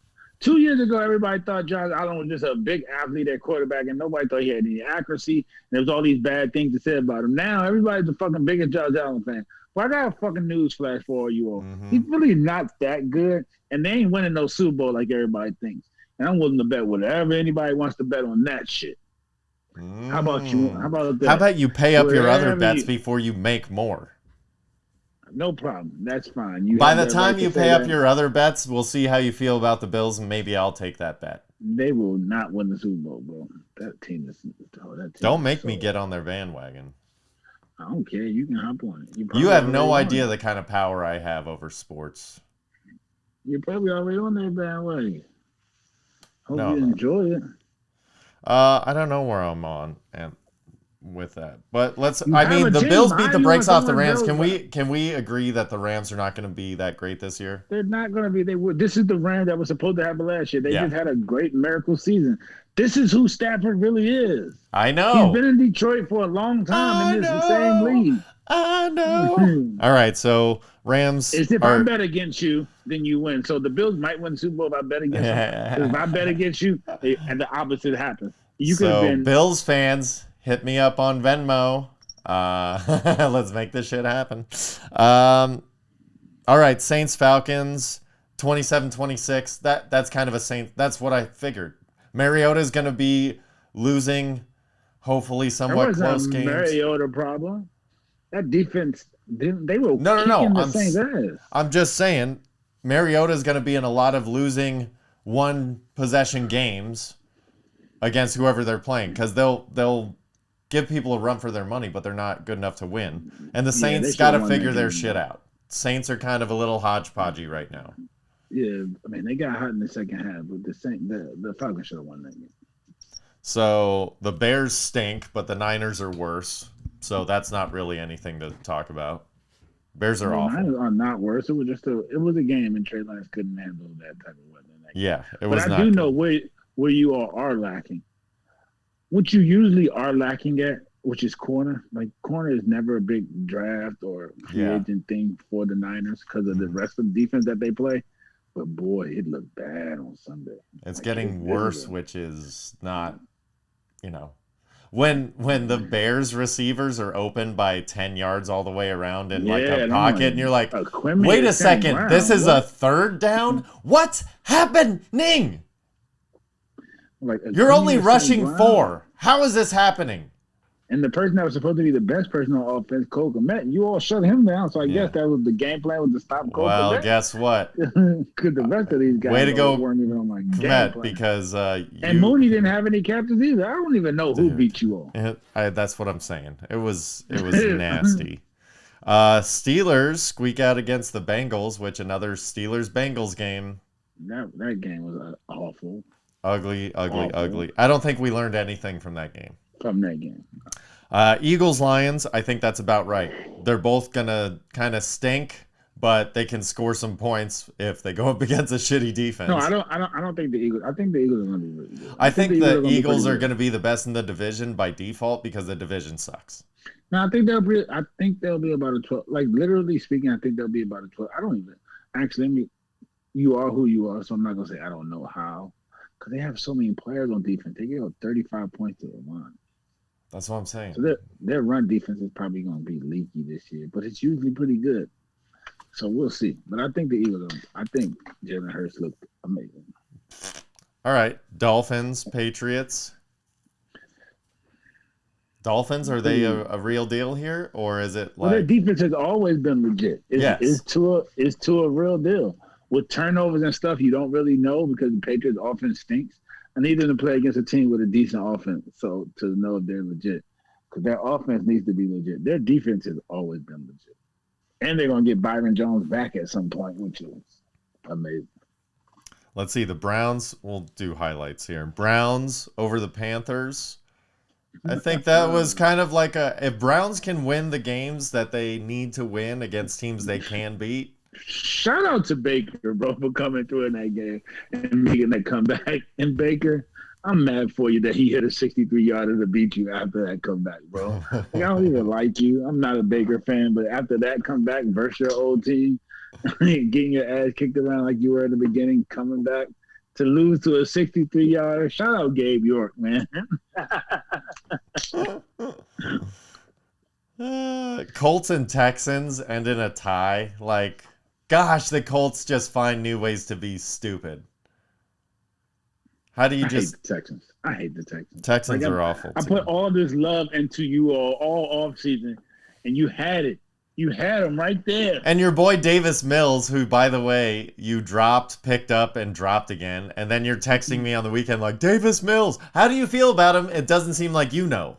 2 years ago, everybody thought Josh Allen was just a big athlete at quarterback, and nobody thought he had any accuracy. And there was all these bad things to say about him. Now everybody's the fucking biggest Josh Allen fan. Well, I got a fucking news flash for all you all. Mm-hmm. He's really not that good, and they ain't winning no Super Bowl like everybody thinks. And I'm willing to bet whatever anybody wants to bet on that shit. How about you? How about you pay up your other bets before you make more? No problem. That's fine. By the time you pay up your other bets, we'll see how you feel about the Bills, and maybe I'll take that bet. They will not win the Super Bowl, bro. That team is. Don't make me get on their bandwagon. I don't care. You can hop on it. You have no idea the kind of power I have over sports. You're probably already on their bandwagon. Hope you enjoy it. I don't know where I'm on and with that, but the Bills beat the brakes off the Rams. Can we agree that the Rams are not going to be that great this year? They're not going to be. This is the Rams that was supposed to have last year. They just had a great miracle season. This is who Stafford really is. I know. He's been in Detroit for a long time in this same league. I know. All right, so Rams. I bet against you, then you win. So the Bills might win the Super Bowl if I bet against you. If I bet against you, and the opposite happens. Bills fans, hit me up on Venmo. Let's make this shit happen. All right, Saints Falcons 27-26. That's kind of a Saint. That's what I figured. Mariota's going to be losing, hopefully somewhat close games. Mariota problem. That defense, they were no. The Saints' ass. I'm just saying, Mariota's going to be in a lot of losing one possession games against whoever they're playing, because they'll give people a run for their money, but they're not good enough to win. And the Saints got to figure their shit out. Saints are kind of a little hodgepodgey right now. Yeah, I mean, they got hot in the second half, but the Falcons should have won that game. So the Bears stink, but the Niners are worse. So that's not really anything to talk about. Bears are awful. Niners are not worse. It was a game, and Trey Lance couldn't handle that type of weather. Yeah, it was. But I do know where you all are lacking. What you usually are lacking at, which is corner. Like, corner is never a big draft or free agent thing for the Niners because of the rest of the defense that they play. But boy, it looked bad on Sunday. It's getting worse, which is not, when the Bears receivers are open by 10 yards all the way around in a pocket, and you're like, wait a second, this is a third down? What's happening? You're only rushing 4. How is this happening? And the person that was supposed to be the best person on offense, Cole Kmet, you all shut him down. So I guess that was the game plan, was to stop Cole Kmet. Well, guess what? Because the rest of these guys weren't even on my game plan. Because and Mooney didn't have any captains either. I don't even know who beat you all. That's what I'm saying. It was nasty. Steelers squeak out against the Bengals, which another Steelers-Bengals game. That game was awful. Ugly. I don't think we learned anything from that game. Eagles, Lions, I think that's about right. They're both going to kind of stink, but they can score some points if they go up against a shitty defense. No, I don't think the Eagles. I think the Eagles are going to be really good. I think the Eagles are going going to be the best in the division by default because the division sucks. No, I think they'll be about a 12. Like literally speaking, I think they'll be about a 12. I don't even actually. You are who you are, so I'm not gonna say I don't know how, because they have so many players on defense. They give up 35 points to the line. That's what I'm saying. So their run defense is probably gonna be leaky this year, but it's usually pretty good. So we'll see. But I think the Eagles. I think Jalen Hurts looked amazing. All right, Dolphins, Patriots. Dolphins, are they a real deal here, or is it like? Well, their defense has always been legit. Is Tua a real deal? With turnovers and stuff, you don't really know because the Patriots' offense stinks. I need them to play against a team with a decent offense, so to know if they're legit. Because their offense needs to be legit. Their defense has always been legit, and they're gonna get Byron Jones back at some point, which is amazing. Let's see the Browns. We'll do highlights here. Browns over the Panthers. I think that was kind of like if Browns can win the games that they need to win against teams they can beat. Shout out to Baker, bro, for coming through in that game and making that comeback. And Baker, I'm mad for you that he hit a 63-yarder to beat you after that comeback, bro. Like, I don't even like you. I'm not a Baker fan, but after that comeback versus your old team, getting your ass kicked around like you were at the beginning, coming back to lose to a 63-yarder. Shout out Gabe York, man. Colts and Texans end in a tie. Like, gosh, the Colts just find new ways to be stupid. How do you just... hate the Texans. I hate the Texans. Texans are awful. I put all this love into you all off season, and you had it. You had them right there. And your boy Davis Mills, who, by the way, you dropped, picked up, and dropped again. And then you're texting me on the weekend like, Davis Mills, how do you feel about him? It doesn't seem like you know.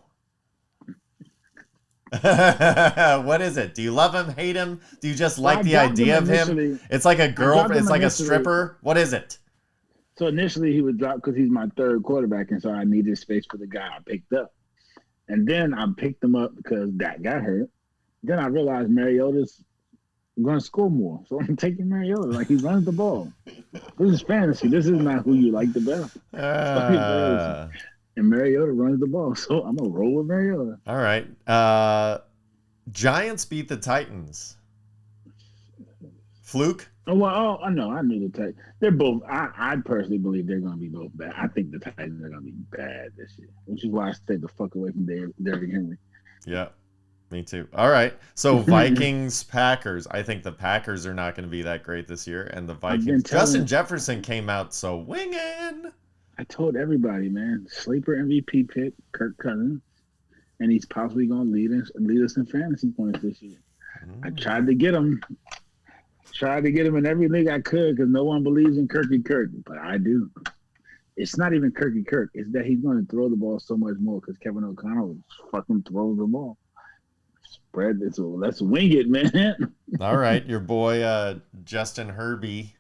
What is it? Do you love him, hate him? Do you just like the idea of him? It's like a girl. It's like a stripper. What is it? So initially he was dropped because he's my third quarterback, and so I needed space for the guy I picked up. And then I picked him up because Dak got hurt. Then I realized Mariota's going to score more. So I'm taking Mariota. Like, he runs the ball. This is fantasy. This is not who you like the best. And Mariota runs the ball. So I'm going to roll with Mariota. All right. Giants beat the Titans. Fluke? I know. I knew the Titans. They're both. I personally believe they're going to be both bad. I think the Titans are going to be bad this year, which is why I stayed the fuck away from Derrick Henry. Yeah. Me too. All right. So Vikings, Packers. I think the Packers are not going to be that great this year. And the Vikings. Justin Jefferson came out so winging. I told everybody, man. Sleeper MVP pick, Kirk Cousins. And he's possibly going to lead us in fantasy points this year. I tried to get him. Tried to get him in every league I could because no one believes in Kirky Kirk. But I do. It's not even Kirky Kirk. It's that he's going to throw the ball so much more because Kevin O'Connell fucking throws the ball. Spread this. Let's wing it, man. All right, your boy Justin Herbie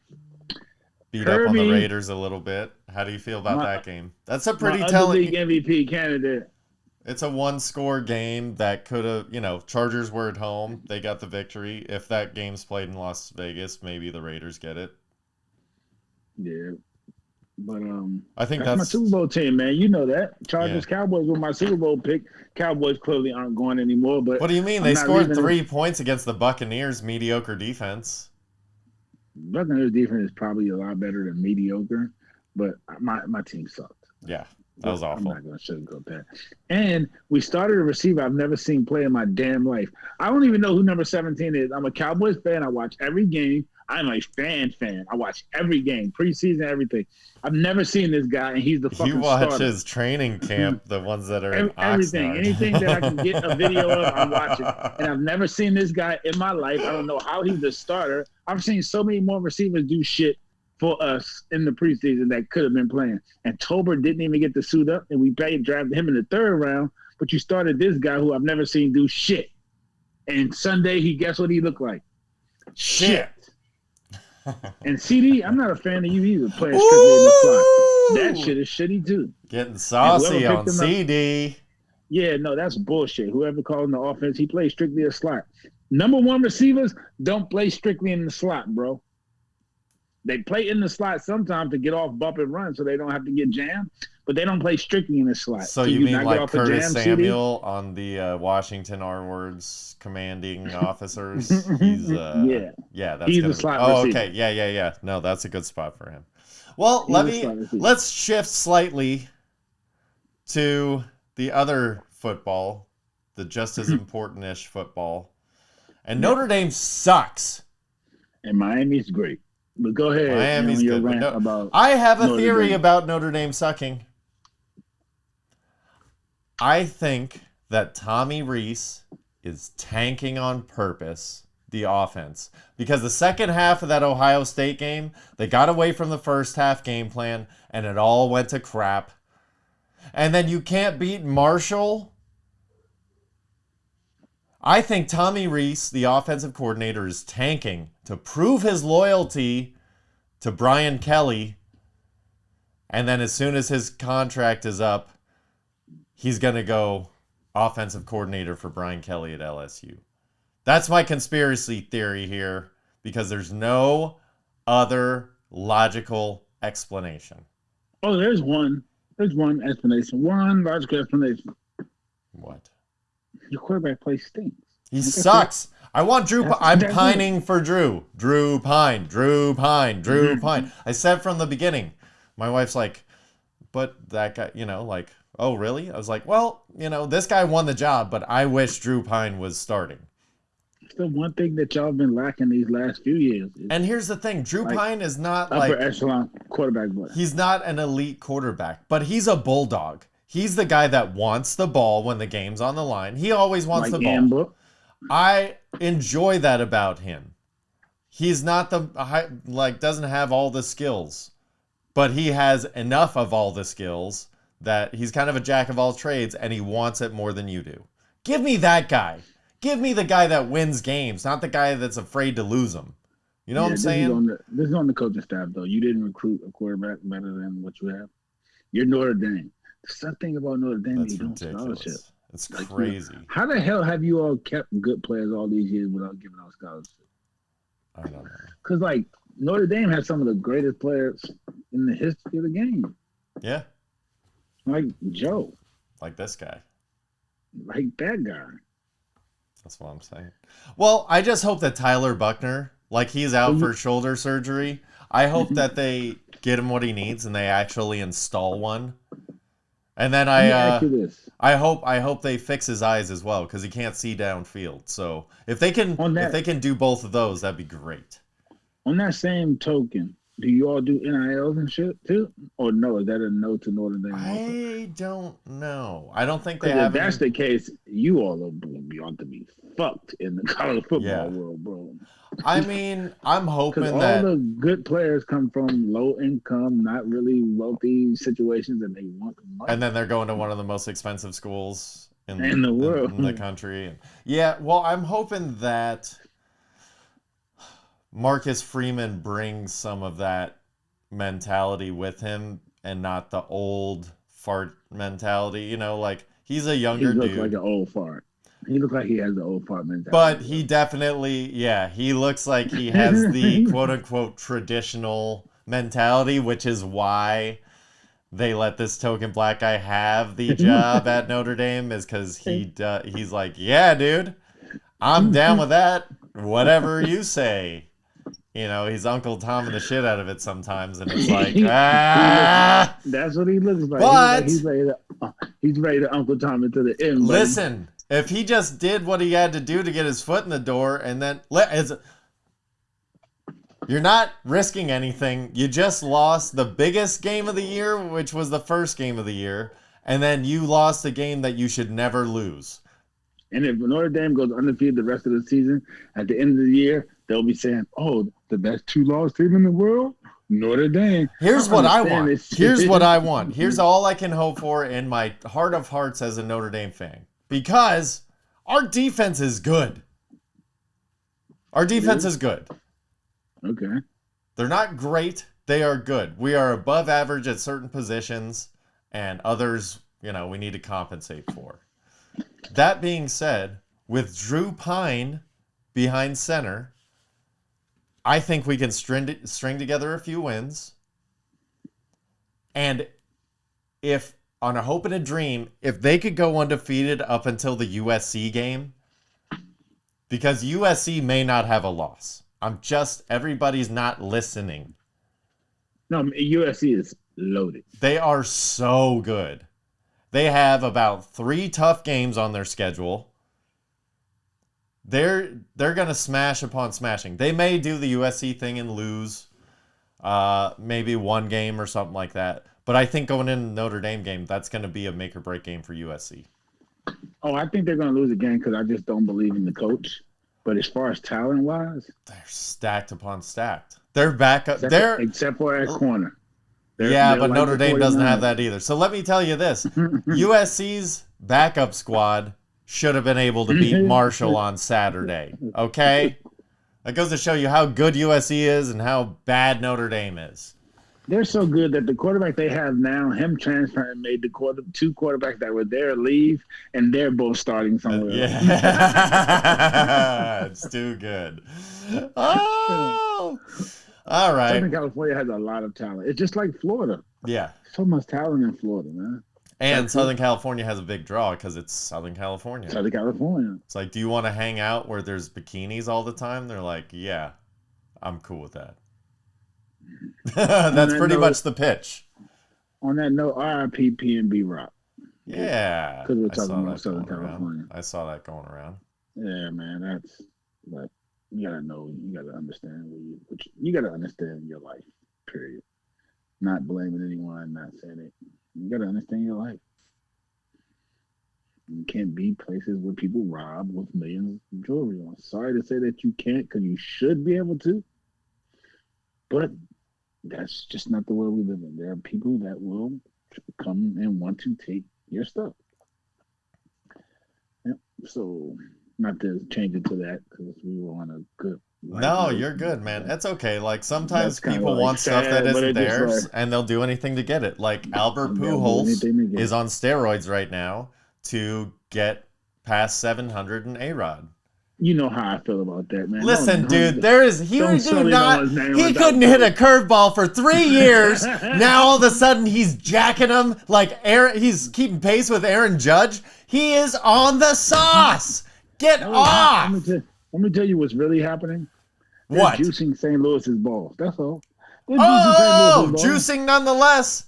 beat up on the Raiders a little bit. How do you feel about that game? That's a pretty telling league MVP candidate. It's a one-score game that could have, Chargers were at home. They got the victory. If that game's played in Las Vegas, maybe the Raiders get it. Yeah. But I think that's my Super Bowl team, man. You know that. Chargers, Cowboys were my Super Bowl pick. Cowboys clearly aren't going anymore. But what do you mean? They scored 3 points against the Buccaneers' mediocre defense. Buccaneers' defense is probably a lot better than mediocre, but my team sucked. Yeah, that was awful. I'm not going to sugarcoat that. And we started a receiver I've never seen play in my damn life. I don't even know who number 17 is. I'm a Cowboys fan. I watch every game. I'm a fan. I watch every game, preseason, everything. I've never seen this guy, and he's the fucking You watch starter. His training camp, the ones that are in everything. Oxnard. Anything that I can get a video of, I'm watching. And I've never seen this guy in my life. I don't know how he's the starter. I've seen so many more receivers do shit for us in the preseason that could have been playing. And Tolbert didn't even get to suit up, and we drafted him in the 3rd round, but you started this guy who I've never seen do shit. And Sunday, guess what he looked like? Shit. And CD, I'm not a fan of you either, playing strictly in the slot. That shit is shitty too. Getting saucy on CD. Yeah, no, that's bullshit. Whoever calling the offense, he plays strictly a slot. Number one receivers don't play strictly in the slot, bro. They play in the slot sometimes to get off bump and run so they don't have to get jammed, but they don't play strictly in the slot. So Can you mean not get like off a Curtis jam, Samuel on the Washington R-words commanding officers? He's Yeah. that's He's gonna a slot Oh, receiver. okay. Yeah. No, that's a good spot for him. Well, He's a slot receiver. let's shift slightly to the other football, the just as important-ish football. And Notre Dame sucks. And Miami's great. But go ahead. Miami's your good. rant about I have a Notre theory Dame. about Notre Dame sucking. I think that Tommy Rees is tanking on purpose the offense. Because the second half of that Ohio State game, they got away from the first half game plan, and it all went to crap. And then you can't beat Marshall. I think Tommy Rees, the offensive coordinator, is tanking to prove his loyalty to Brian Kelly. And then as soon as his contract is up, he's going to go offensive coordinator for Brian Kelly at LSU. That's my conspiracy theory here, because there's no other logical explanation. Oh, there's one. There's one explanation. One logical explanation. What? Your quarterback play stinks. He sucks. I want Drew. I'm pining for Drew. Drew Pine. I said from the beginning. My wife's like, but that guy, like, oh, really? I was like, well, this guy won the job, but I wish Drew Pine was starting. It's the one thing that y'all been lacking these last few years. And here's the thing. Drew Pine is not upper echelon quarterback. He's not an elite quarterback, but he's a bulldog. He's the guy that wants the ball when the game's on the line. He always wants the ball. Amber. I enjoy that about him. He's not doesn't have all the skills, but he has enough of all the skills that he's kind of a jack of all trades, and he wants it more than you do. Give me that guy. Give me the guy that wins games, not the guy that's afraid to lose them. You know what I'm saying? This is on the coaching staff, though. You didn't recruit a quarterback better than what you have. You're Notre Dame. The something about Notre Dame, that's you don't ridiculous. scholarship. It's crazy. How the hell have you all kept good players all these years without giving out scholarships? I don't know. Because, Notre Dame has some of the greatest players in the history of the game. Yeah. Like Joe. Like this guy. Like that guy. That's what I'm saying. Well, I just hope that Tyler Buckner, he's out for shoulder surgery. I hope that they get him what he needs and they actually install one. And then I hope they fix his eyes as well, because he can't see downfield. So if they can do both of those, that'd be great. On that same token, do you all do NILs and shit too, or no? Is that a no to Notre Dame? I don't know. I don't think they have. If that's the case, you all are beyond to be fucked in the college football world, bro. I mean, I'm hoping all the good players come from low income, not really wealthy situations, and they want money. And then they're going to one of the most expensive schools in the world, in the country. Yeah, well, I'm hoping that Marcus Freeman brings some of that mentality with him, and not the old fart mentality. He's a younger dude. He looks like an old fart. He looks like he has the old fart mentality. But he definitely, he looks like he has the quote-unquote traditional mentality, which is why they let this token black guy have the job at Notre Dame, is because he's like, yeah, dude, I'm down with that. Whatever you say. He's Uncle Tom and the shit out of it sometimes, and it's like, that's what he looks like. But he's ready to Uncle Tom into the end. Listen, if he just did what he had to do to get his foot in the door, and then you're not risking anything. You just lost the biggest game of the year, which was the first game of the year, and then you lost a game that you should never lose. And if Notre Dame goes undefeated the rest of the season, at the end of the year, they'll be saying, oh, the best 2-loss team in the world? Notre Dame. Here's what I want. Here's all I can hope for in my heart of hearts as a Notre Dame fan. Because our defense is good. Our defense is good. Okay. They're not great. They are good. We are above average at certain positions, and others, we need to compensate for. That being said, with Drew Pine behind center, I think we can string together a few wins. And if, on a hope and a dream, if they could go undefeated up until the USC game, because USC may not have a loss. Everybody's not listening. No, USC is loaded. They are so good. They have about 3 tough games on their schedule. They're going to smash upon smashing. They may do the USC thing and lose maybe 1 game or something like that. But I think going into the Notre Dame game, that's going to be a make or break game for USC. Oh, I think they're going to lose again because I just don't believe in the coach. But as far as talent-wise, they're stacked upon stacked. They're back up. Except for at corner. But like Notre Dame doesn't have that either. So let me tell you this. USC's backup squad should have been able to beat Marshall on Saturday. Okay? That goes to show you how good USC is and how bad Notre Dame is. They're so good that the quarterback they have now, him transferring, made the 2 quarterbacks that were there leave, and they're both starting somewhere else. Yeah. It's too good. Oh! All right. Southern California has a lot of talent. It's just like Florida. Yeah. So much talent in Florida, man. And Southern California has a big draw because it's Southern California. Southern California. It's like, do you want to hang out where there's bikinis all the time? They're like, yeah, I'm cool with that. That's pretty much the pitch. On that note, RIP P&B Rock. Yeah. Because we're talking about Southern California. I saw that going around. Yeah, man. But you gotta know, you gotta understand you gotta understand your life, period. Not blaming anyone, not saying it. You gotta understand your life. You can't be places where people rob with millions of jewelry on. Sorry to say that you can't, because you should be able to. But that's just not the world we live in. There are people that will come and want to take your stuff. Yep. So, not to change it to that, because we were on a good. No, you're good, man. That's okay. Like, sometimes people want stuff that isn't theirs, and they'll do anything to get it. Like, Albert Pujols is on steroids right now to get past 700 in A-Rod. You know how I feel about that, man. Listen, dude, he couldn't hit a curveball for 3 years. Now all of a sudden he's jacking them like he's keeping pace with Aaron Judge. He is on the sauce. Get off. Let me tell you what's really happening. They're What? Juicing St. Louis's balls. That's all. Juicing nonetheless.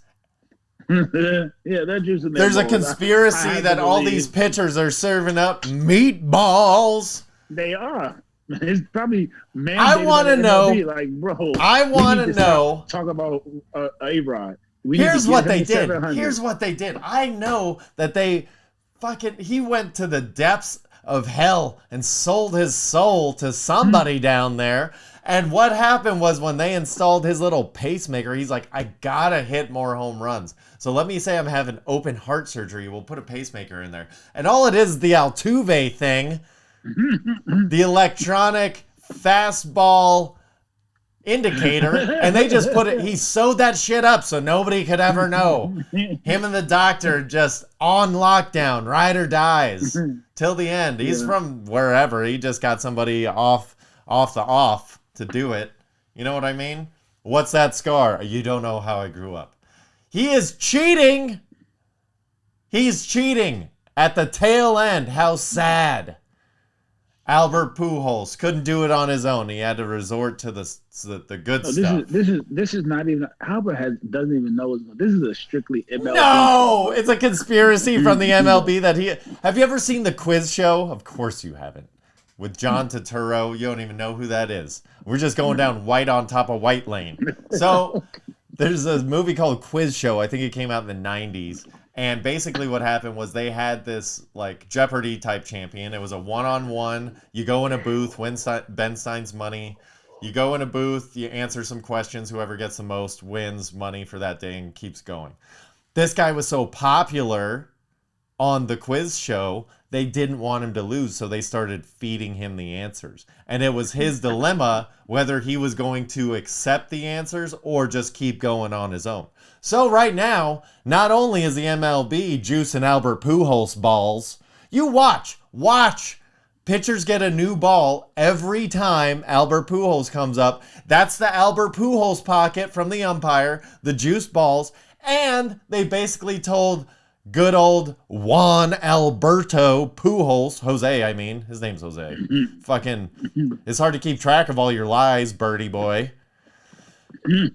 Yeah, they're juicing. There's a conspiracy that all these pitchers are serving up meatballs. They are. It's probably mandated. I want to know. Like, bro. I want to know. Talk about A-Rod. Here's what they did. Here's what they did. I know that he went to the depths of hell and sold his soul to somebody down there. And what happened was when they installed his little pacemaker, he's like, I gotta hit more home runs. So let me say I'm having open heart surgery. We'll put a pacemaker in there. And all it is the Altuve thing, the electronic fastball indicator, and they just he sewed that shit up so nobody could ever know. Him and the doctor just on lockdown, ride or dies till the end. He's from wherever. He just got somebody off to do it. You know what I mean? What's that scar? You don't know how I grew up. He is cheating. He's cheating at the tail end. How sad. Albert Pujols couldn't do it on his own. He had to resort to the good stuff. This is not even Albert doesn't even know. This is a strictly MLB. No, it's a conspiracy from the MLB that he. Have you ever seen the quiz show? Of course you haven't. With John Turturro, you don't even know who that is. We're just going down white on top of white lane. So there's a movie called Quiz Show. I think it came out in the 90s. And basically what happened was they had this like Jeopardy type champion. It was a one-on-one. You go in a booth, win Ben Stein's money. You go in a booth, you answer some questions. Whoever gets the most wins money for that day and keeps going. This guy was so popular on the quiz show, they didn't want him to lose, so they started feeding him the answers. And it was his dilemma whether he was going to accept the answers or just keep going on his own. So right now, not only is the MLB juicing Albert Pujols balls, You watch. Pitchers get a new ball every time Albert Pujols comes up. That's the Albert Pujols pocket from the umpire, the juice balls, and they basically told good old Juan Alberto Pujols, Jose, I mean, his name's Jose. Fucking, it's hard to keep track of all your lies, birdie boy.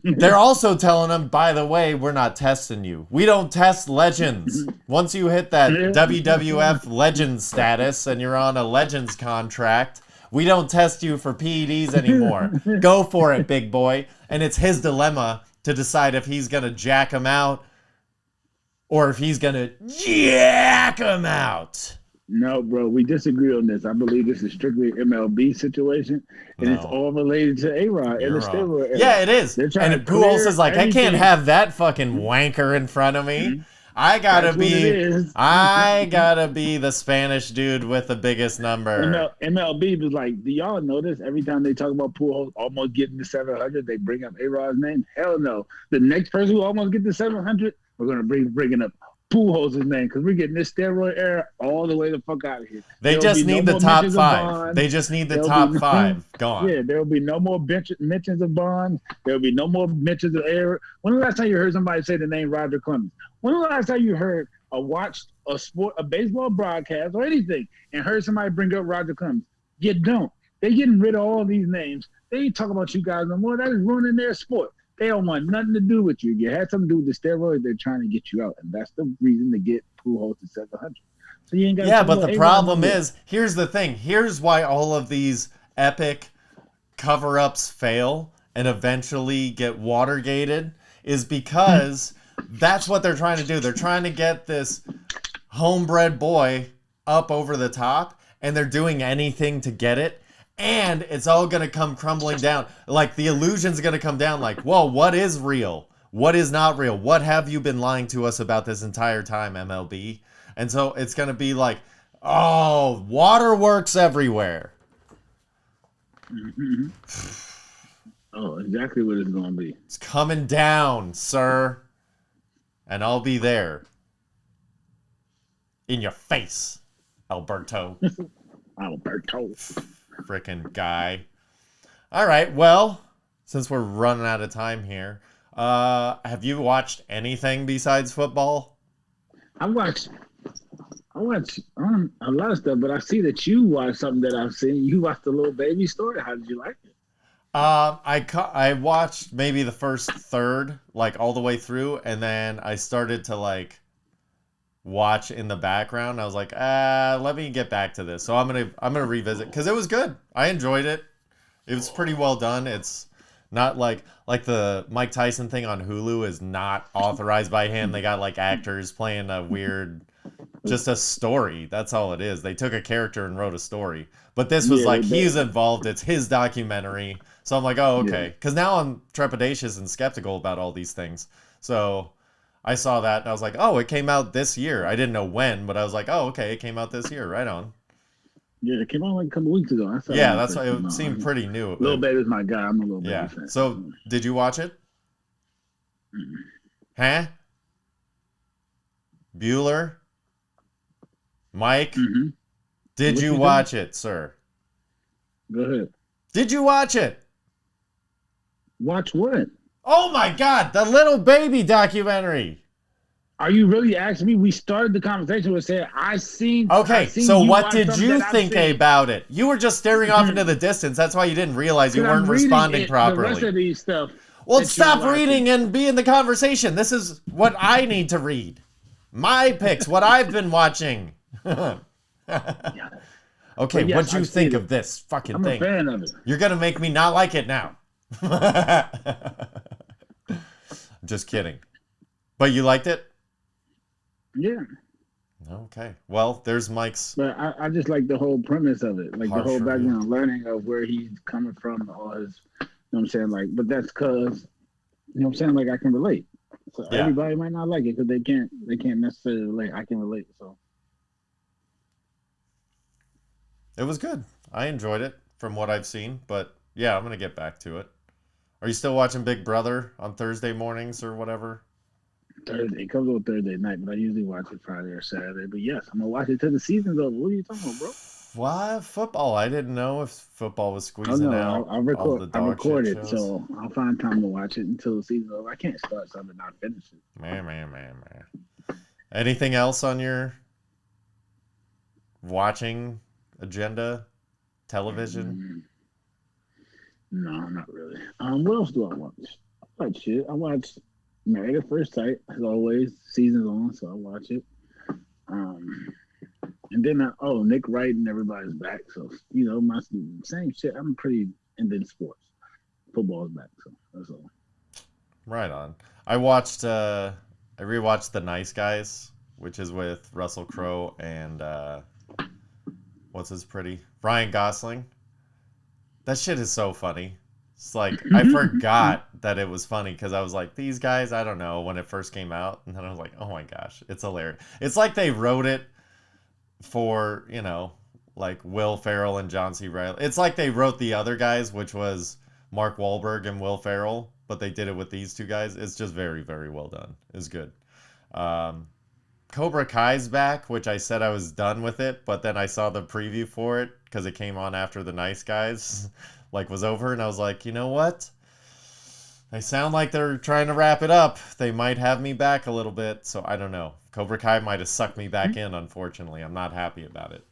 They're also telling him, by the way, we're not testing you. We don't test legends. Once you hit that WWF legend status and you're on a legends contract, we don't test you for PEDs anymore. Go for it, big boy. And it's his dilemma to decide if he's going to jack him out or if he's going to jack him out. No, bro, we disagree on this. I believe this is strictly an MLB situation, and it's all related to A-Rod and the steroid era. Yeah, it is. And Pujols is like, I can't have that fucking wanker in front of me. I gotta be the Spanish dude with the biggest number. MLB was like, do y'all notice every time they talk about Pujols almost getting to 700, they bring up A-Rod's name? Hell no. The next person who almost get to 700, we're gonna bringing up Pujols' name because we're getting this steroid era all the way the fuck out of here. They just need the top five. They just need the top five. Gone. Yeah, there will be no more mentions of Bond. There will be no more mentions of error. When was the last time you heard somebody say the name Roger Clemens? When was the last time you heard watched a baseball broadcast or anything and heard somebody bring up Roger Clemens? You don't. They're getting rid of all these names. They ain't talking about you guys no more. That is ruining their sport. They don't want nothing to do with you. You had something to do with the steroids. They're trying to get you out, and that's the reason to get Pujols to 700. So you ain't got. Yeah, but the problem is, here's the thing. Here's why all of these epic cover-ups fail and eventually get Watergated is because that's what they're trying to do. They're trying to get this homebred boy up over the top, and they're doing anything to get it. And it's all going to come crumbling down. Like, the illusion's going to come down like, whoa, what is real? What is not real? What have you been lying to us about this entire time, MLB? And so it's going to be like, oh, waterworks everywhere. Mm-hmm. Oh, exactly what it's going to be. It's coming down, sir. And I'll be there. In your face, Alberto. Alberto. Frickin' guy. All right, well, since we're running out of time here, have you watched anything besides football? I watch a lot of stuff, but I see that you watched something that I've seen. You watched the Little Baby story. How did you like it? I watched maybe the first third, like all the way through, and then I started to like watch in the background. I was like, let me get back to this. So I'm gonna revisit because it was good. I enjoyed it. It was pretty well done. It's not like the Mike Tyson thing on Hulu is not authorized by him. They got like actors playing a weird, just a story. That's all it is. They took a character and wrote a story. But this was like he's involved. It's his documentary. So I'm like, oh, okay. Because now I'm trepidatious and skeptical about all these things. So I saw that and I was like, oh, it came out this year. I didn't know when, but I was like, oh, okay, it came out this year. Right on. Yeah, it came out like a couple weeks ago. That's why it seemed pretty new. Little Baby's my guy. I'm a Little Baby fan. So, did you watch it? Mm-hmm. Huh? Bueller? Mike? Mm-hmm. Did you watch it, sir? Go ahead. Did you watch it? Watch what? Oh my God, the Little Baby documentary. Are you really asking me? We started the conversation with saying, I seen. Okay, so what did you think about it? You were just staring off into the distance. That's why you didn't realize you weren't responding properly. The rest of these stuff. Well, stop reading and be in the conversation. This is what I need to read. My picks, what I've been watching. Okay, what'd you think of this fucking thing? I'm a fan of it. You're going to make me not like it now. Just kidding. But you liked it? Yeah. Okay. Well, there's Mike's. But I just like the whole premise of it. Like the whole background, learning of where he's coming from, all his, you know what I'm saying? Like, but that's because, you know what I'm saying? Like, I can relate. So everybody might not like it because they can't necessarily relate. I can relate, so. It was good. I enjoyed it from what I've seen, but yeah, I'm going to get back to it. Are you still watching Big Brother on Thursday mornings or whatever? Thursday. It comes on Thursday night, but I usually watch it Friday or Saturday. But yes, I'm gonna watch it till the season's over. What are you talking about, bro? Why football? I didn't know if football was Oh squeezing no, out I all record. the I dog record shit it, shows. so I'll find time to watch it until the season's over. I can't start something and not finish it. Man. Anything else on your watching agenda? Television? No, not really. What else do I watch? I watch shit. I watch Married at First Sight as always. Season's on, so I watch it. And then Nick Wright and everybody's back, so my same shit. I'm pretty into sports. Football's back, so that's all. Right on. I rewatched The Nice Guys, which is with Russell Crowe and what's his pretty? Ryan Gosling. That shit is so funny. It's like, I forgot that it was funny because I was like, these guys, I don't know, when it first came out. And then I was like, oh my gosh, it's hilarious. It's like they wrote it for, like Will Ferrell and John C. Reilly. It's like they wrote the other guys, which was Mark Wahlberg and Will Ferrell, but they did it with these two guys. It's just very, very well done. It's good. Cobra Kai's back, which I said I was done with it, but then I saw the preview for it because it came on after The Nice Guys was over, and I was like, you know what? They sound like they're trying to wrap it up. They might have me back a little bit, so I don't know. Cobra Kai might have sucked me back in, unfortunately. I'm not happy about it.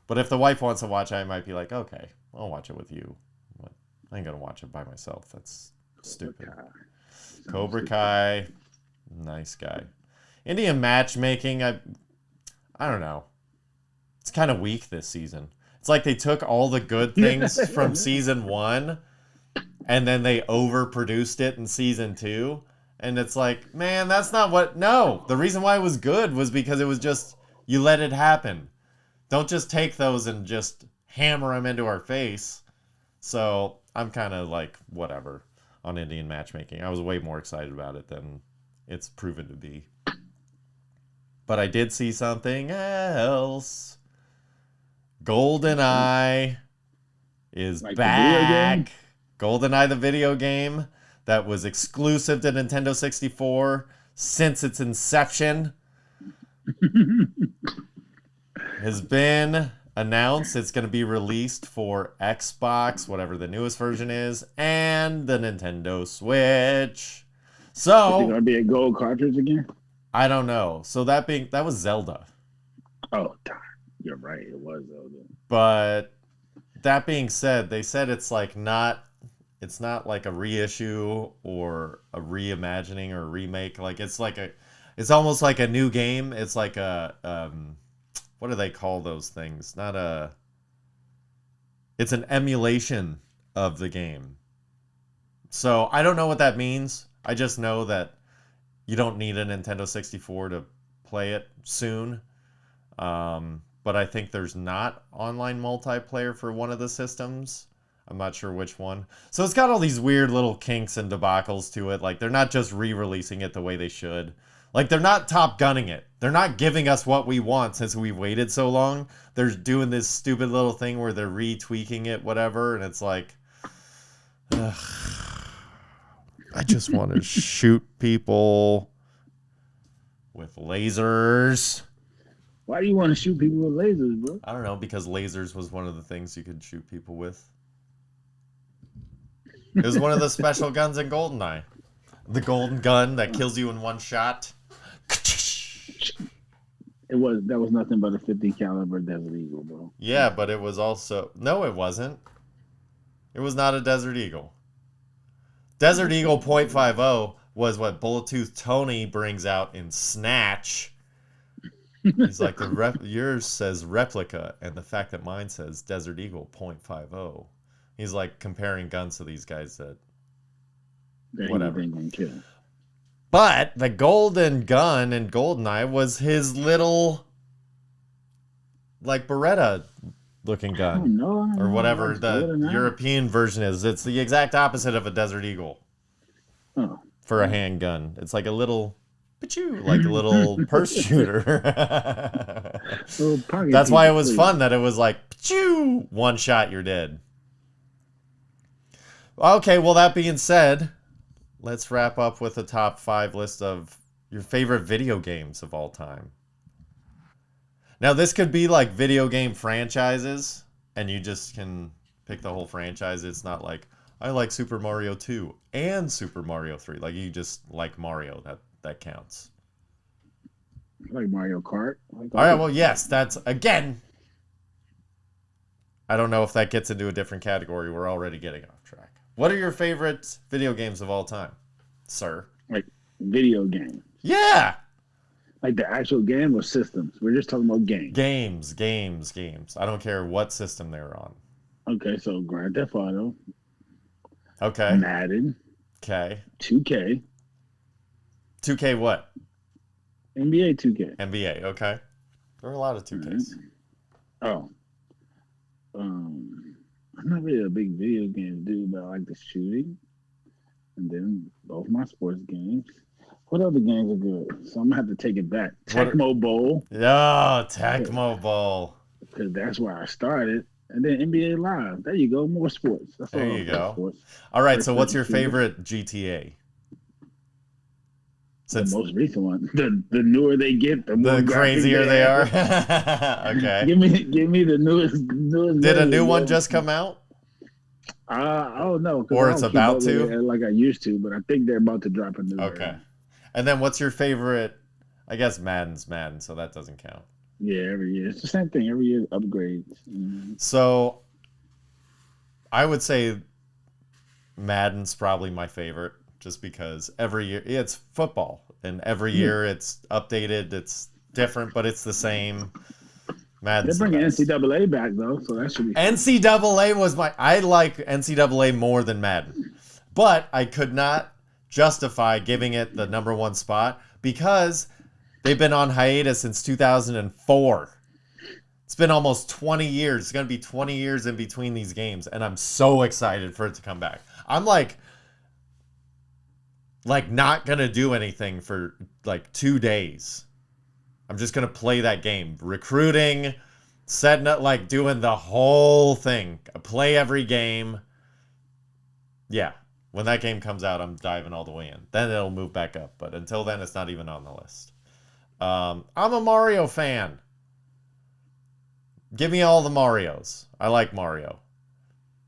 But if the wife wants to watch it, I might be like, okay, I'll watch it with you. But I ain't gonna watch it by myself. That's stupid. Cobra Kai, nice guy. Indian matchmaking, I don't know. It's kind of weak this season. It's like they took all the good things from season 1 and then they overproduced it in season 2. And it's like, man, that's not what... No, the reason why it was good was because it was just, you let it happen. Don't just take those and just hammer them into our face. So I'm kind of like, whatever, on Indian matchmaking. I was way more excited about it than it's proven to be. But I did see something else. Goldeneye is back. Goldeneye, the video game that was exclusive to Nintendo 64 since its inception, has been announced. It's going to be released for Xbox, whatever the newest version is, and the Nintendo Switch. So, is it going to be a gold cartridge again? I don't know. So that was Zelda. Oh, darn. You're right. It was Zelda. But that being said, they said it's not like a reissue or a reimagining or a remake. It's almost like a new game. It's like a what do they call those things? It's an emulation of the game. So I don't know what that means. I just know that you don't need a Nintendo 64 to play it soon. But I think there's not online multiplayer for one of the systems. I'm not sure which one. So it's got all these weird little kinks and debacles to it. Like, they're not just re-releasing it the way they should. Like, they're not Top Gunning it. They're not giving us what we want since we waited so long. They're doing this stupid little thing where they're retweaking it, whatever, and it's like... Ugh. I just want to shoot people with lasers. Why do you want to shoot people with lasers, bro? I don't know, because lasers was one of the things you could shoot people with. It was one of the special guns in Goldeneye. The golden gun that kills you in one shot. That was nothing but a 50 caliber Desert Eagle, bro. Yeah, but it was also... No, it wasn't. It was not a Desert Eagle. Desert Eagle .50 was what Bullet Tooth Tony brings out in Snatch. He's like, yours says replica, and the fact that mine says Desert Eagle .50. He's like comparing guns to these guys that whatever. But the golden gun in Goldeneye was his little, like, Beretta looking gun. Or whatever the European version is. It's the exact opposite of a Desert Eagle. Oh. For a handgun. It's like a little... like a little purse shooter. That's why it was fun that it was like, one shot, you're dead. Okay, well, that being said, let's wrap up with the top 5 list of Your favorite video games of all time. Now, this could be like video game franchises, and you just can pick the whole franchise. It's not like, I like Super Mario 2 and Super Mario 3. Like, you just like Mario. That counts. I like Mario Kart. All right, well, yes, that's, again, I don't know if that gets into a different category. We're already getting off track. What are your favorite video games of all time, sir? Like video games. Yeah! Like the actual game or systems? We're just talking about games. Games. I don't care what system they're on. Okay, so Grand Theft Auto. Okay. Madden. Okay. 2K. 2K what? NBA 2K. NBA, okay. There are a lot of 2Ks. Oh. I'm not really a big video game dude, but I like the shooting. And then both my sports games. What other games are good? So I'm going to have to take it back. Tecmo Bowl. Yeah, Tecmo Bowl. Because that's where I started. And then NBA Live. There you go. More sports. That's there all you go. Sports. All right, so what's your favorite GTA? Since the most recent one. The newer they get, the more crazier they are. Okay. Give me the newest. Did a new one just come out? I don't know. Or it's about to? Like I used to, but I think they're about to drop a new one. Okay. And then what's your favorite? I guess Madden's Madden, so that doesn't count. Yeah, every year. It's the same thing. Every year upgrades. Mm-hmm. So I would say Madden's probably my favorite, just because every year it's football, and every year it's updated, it's different, but it's the same. Madden's They're bringing NCAA back though, so that should be fun. NCAA was I like NCAA more than Madden, but I could not justify giving it the number one spot because they've been on hiatus since 2004. It's been almost 20 years. It's going to be 20 years in between these games, and I'm so excited for it to come back. I'm like not going to do anything for like 2 days. I'm just going to play that game. Recruiting, setting up, like doing the whole thing. Play every game. Yeah. When that game comes out, I'm diving all the way in. Then it'll move back up. But until then, it's not even on the list. I'm a Mario fan. Give me all the Marios. I like Mario.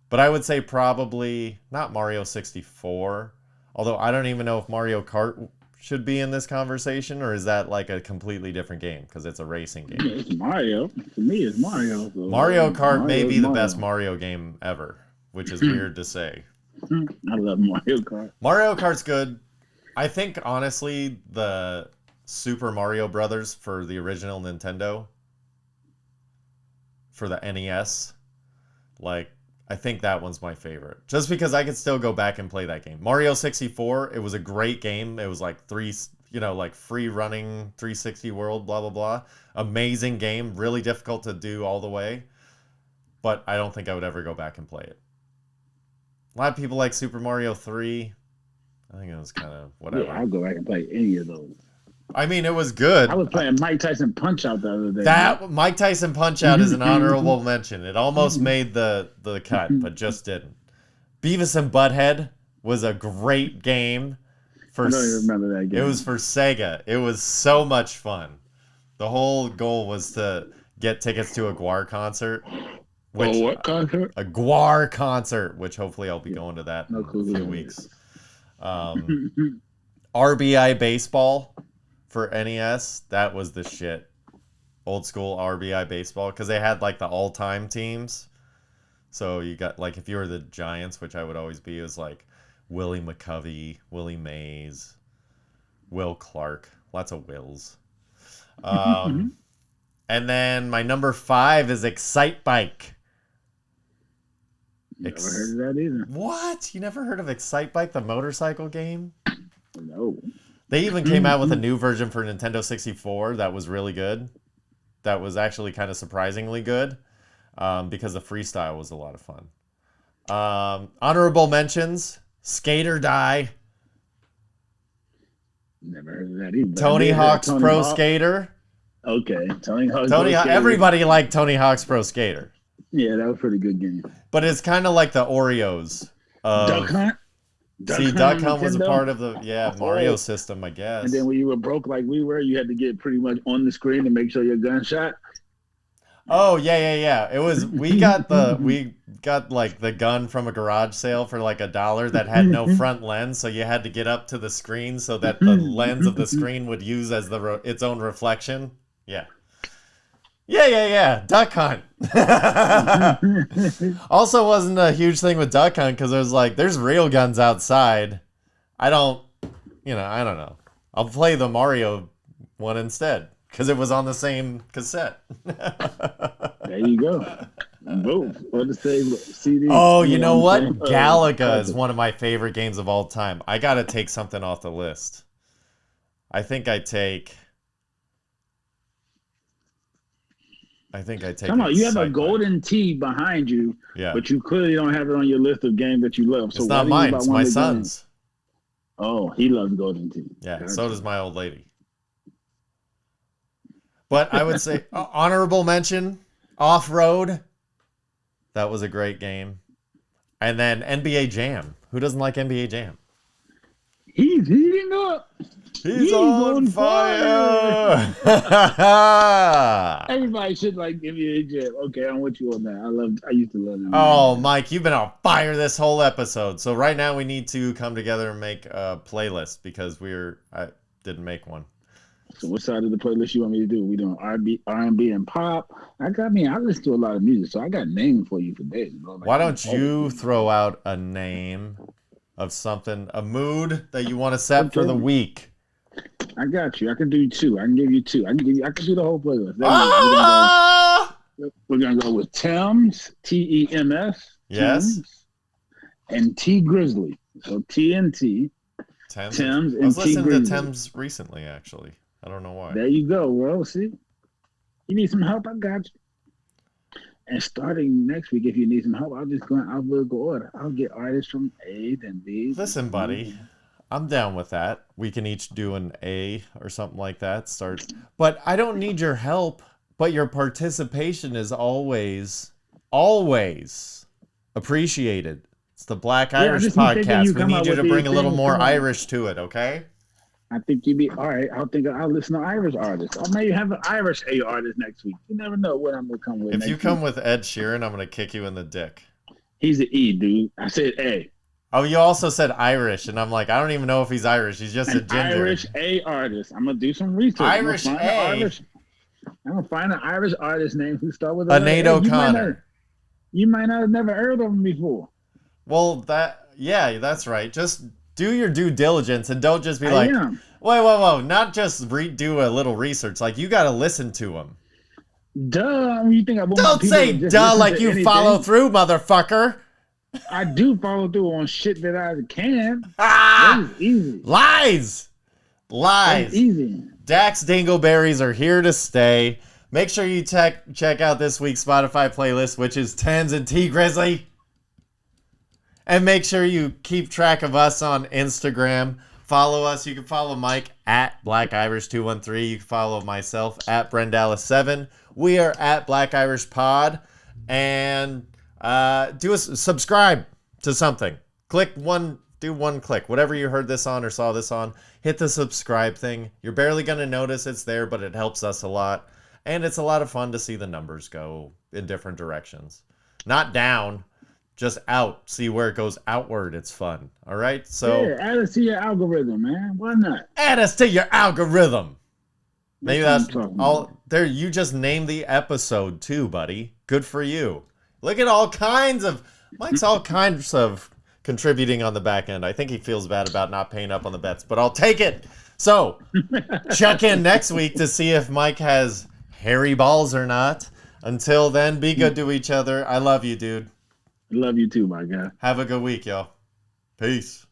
But I would say probably not Mario 64. Although I don't even know if Mario Kart should be in this conversation, or is that like a completely different game because it's a racing game? It's Mario. To me, it's Mario. So Mario Kart may be the best Mario game ever, which is weird to say. I love Mario Kart. Mario Kart's good. I think, honestly, the Super Mario Brothers for the original Nintendo, for the NES, I think that one's my favorite. Just because I could still go back and play that game. Mario 64, it was a great game. It was like free running 360 world, blah, blah, blah. Amazing game. Really difficult to do all the way. But I don't think I would ever go back and play it. A lot of people like Super Mario 3. I think it was kind of whatever. Yeah, I'll go back and play any of those. I mean, it was good. I was playing Mike Tyson Punch-Out the other day. Mike Tyson Punch-Out is an honorable mention. It almost made the cut, but just didn't. Beavis and Butthead was a great game. I don't even remember that game. It was for Sega. It was so much fun. The whole goal was to get tickets to a Guar concert. What concert? A Guar concert, which hopefully I'll be going to that in a few weeks. RBI Baseball for NES, that was the shit. Old school RBI Baseball, because they had like the all-time teams. So you got like, if you were the Giants, which I would always be, it was like Willie McCovey, Willie Mays, Will Clark, lots of Wills. And then my number 5 is Excite Bike. Never heard of that either. What? You never heard of Excite Bike, the motorcycle game? No. They even came out with a new version for Nintendo 64 that was really good. That was actually kind of surprisingly good because the freestyle was a lot of fun. Honorable mentions, Skate or Die. Never heard of that either. Tony Hawk's Pro Skater. Okay, Tony Hawk's Pro Skater. Everybody liked Tony Hawk's Pro Skater. Yeah, that was a pretty good game. But it's kind of like the Oreos. Duck Hunt? See, Hunt Duck on Hunt was a Nintendo? part of the Mario Oh. system, I guess. And then when you were broke like we were, you had to get pretty much on the screen to make sure your gun shot. Oh yeah. It was we got like the gun from a garage sale for like $1 that had no front lens, so you had to get up to the screen so that the lens of the screen would use as its own reflection. Yeah. Duck Hunt. Also, wasn't a huge thing with Duck Hunt because it was like there's real guns outside. I don't know. I'll play the Mario one instead because it was on the same cassette. There you go. Both or the same CD. Oh, you know what? Same, Galaga is one of my favorite games of all time. I gotta take something off the list. I think I take. Come on, you have a golden T behind you, yeah, but you clearly don't have it on your list of games that you love. So it's not mine. It's my son's. Oh, he loves golden T. Yeah, Gotcha. so does my old lady. But I would say honorable mention, Off-Road. That was a great game. And then NBA Jam. Who doesn't like NBA Jam? He's heating up. He's on fire. Everybody should like NBA Jam. Okay, I'm with you on that. I used to love him. Oh, Mike, you've been on fire this whole episode. So right now we need to come together and make a playlist because I didn't make one. So what side of the playlist you want me to do? We doing R&B and pop. I listen to a lot of music, so I got names for you for days, bro. Like, why don't you throw out a name of something, a mood that you want to set for the week? I got you. I can do two. I can give you two. I can do the whole playlist. We're gonna go with Thames, T-E-M-S. Yes. Thames, and T Grizzly. So TNT. Thames and I was T listening Grizzly. to Thames recently, actually. I don't know why. There you go, bro. See? You need some help? I got you. And starting next week, if you need some help, I'll go order. I'll get artists from A, then B. Listen, buddy. I'm down with that. We can each do an A or something like that. But I don't need your help. But your participation is always appreciated. It's the Black Irish podcast. We need you to bring a little more Irish to it, okay? I think you'd be all right. I'll listen to Irish artists. I'll maybe have an Irish A artist next week. You never know what I'm gonna come with. If you come with Ed Sheeran, I'm gonna kick you in the dick. He's an E, dude. I said A. Oh, you also said Irish, and I'm like, I don't even know if he's Irish. He's just a ginger. Irish A artist. I'm gonna do some research. Irish A. I'm gonna find an Irish artist name who start with Sinead O'Connor. You might not have never heard of him before. Well, that's right. Just do your due diligence and don't just be like, whoa, not just do a little research. Like, you got to listen to him. Duh. You think I want Don't say duh like you anything? Follow through, motherfucker. I do follow through on shit that I can. Ah! That is easy. Lies. That's easy. Dax Dingleberries are here to stay. Make sure you check out this week's Spotify playlist, which is Thames and T Grizzly. And make sure you keep track of us on Instagram. Follow us. You can follow Mike at BlackIrish213. You can follow myself at BrenDallas7. We are at Black Irish Pod. And subscribe to something. Do one click. Whatever you heard this on or saw this on, hit the subscribe thing. You're barely going to notice it's there, but it helps us a lot. And it's a lot of fun to see the numbers go in different directions. Not down. Just out. See where it goes outward. It's fun. All right? So yeah, add us to your algorithm, man. Why not? Add us to your algorithm. Maybe that's all there. You just named the episode too, buddy. Good for you. Look at Mike's all kinds of contributing on the back end. I think he feels bad about not paying up on the bets, but I'll take it. So check in next week to see if Mike has hairy balls or not. Until then, be good to each other. I love you, dude. Love you too, my guy. Have a good week, y'all. Peace.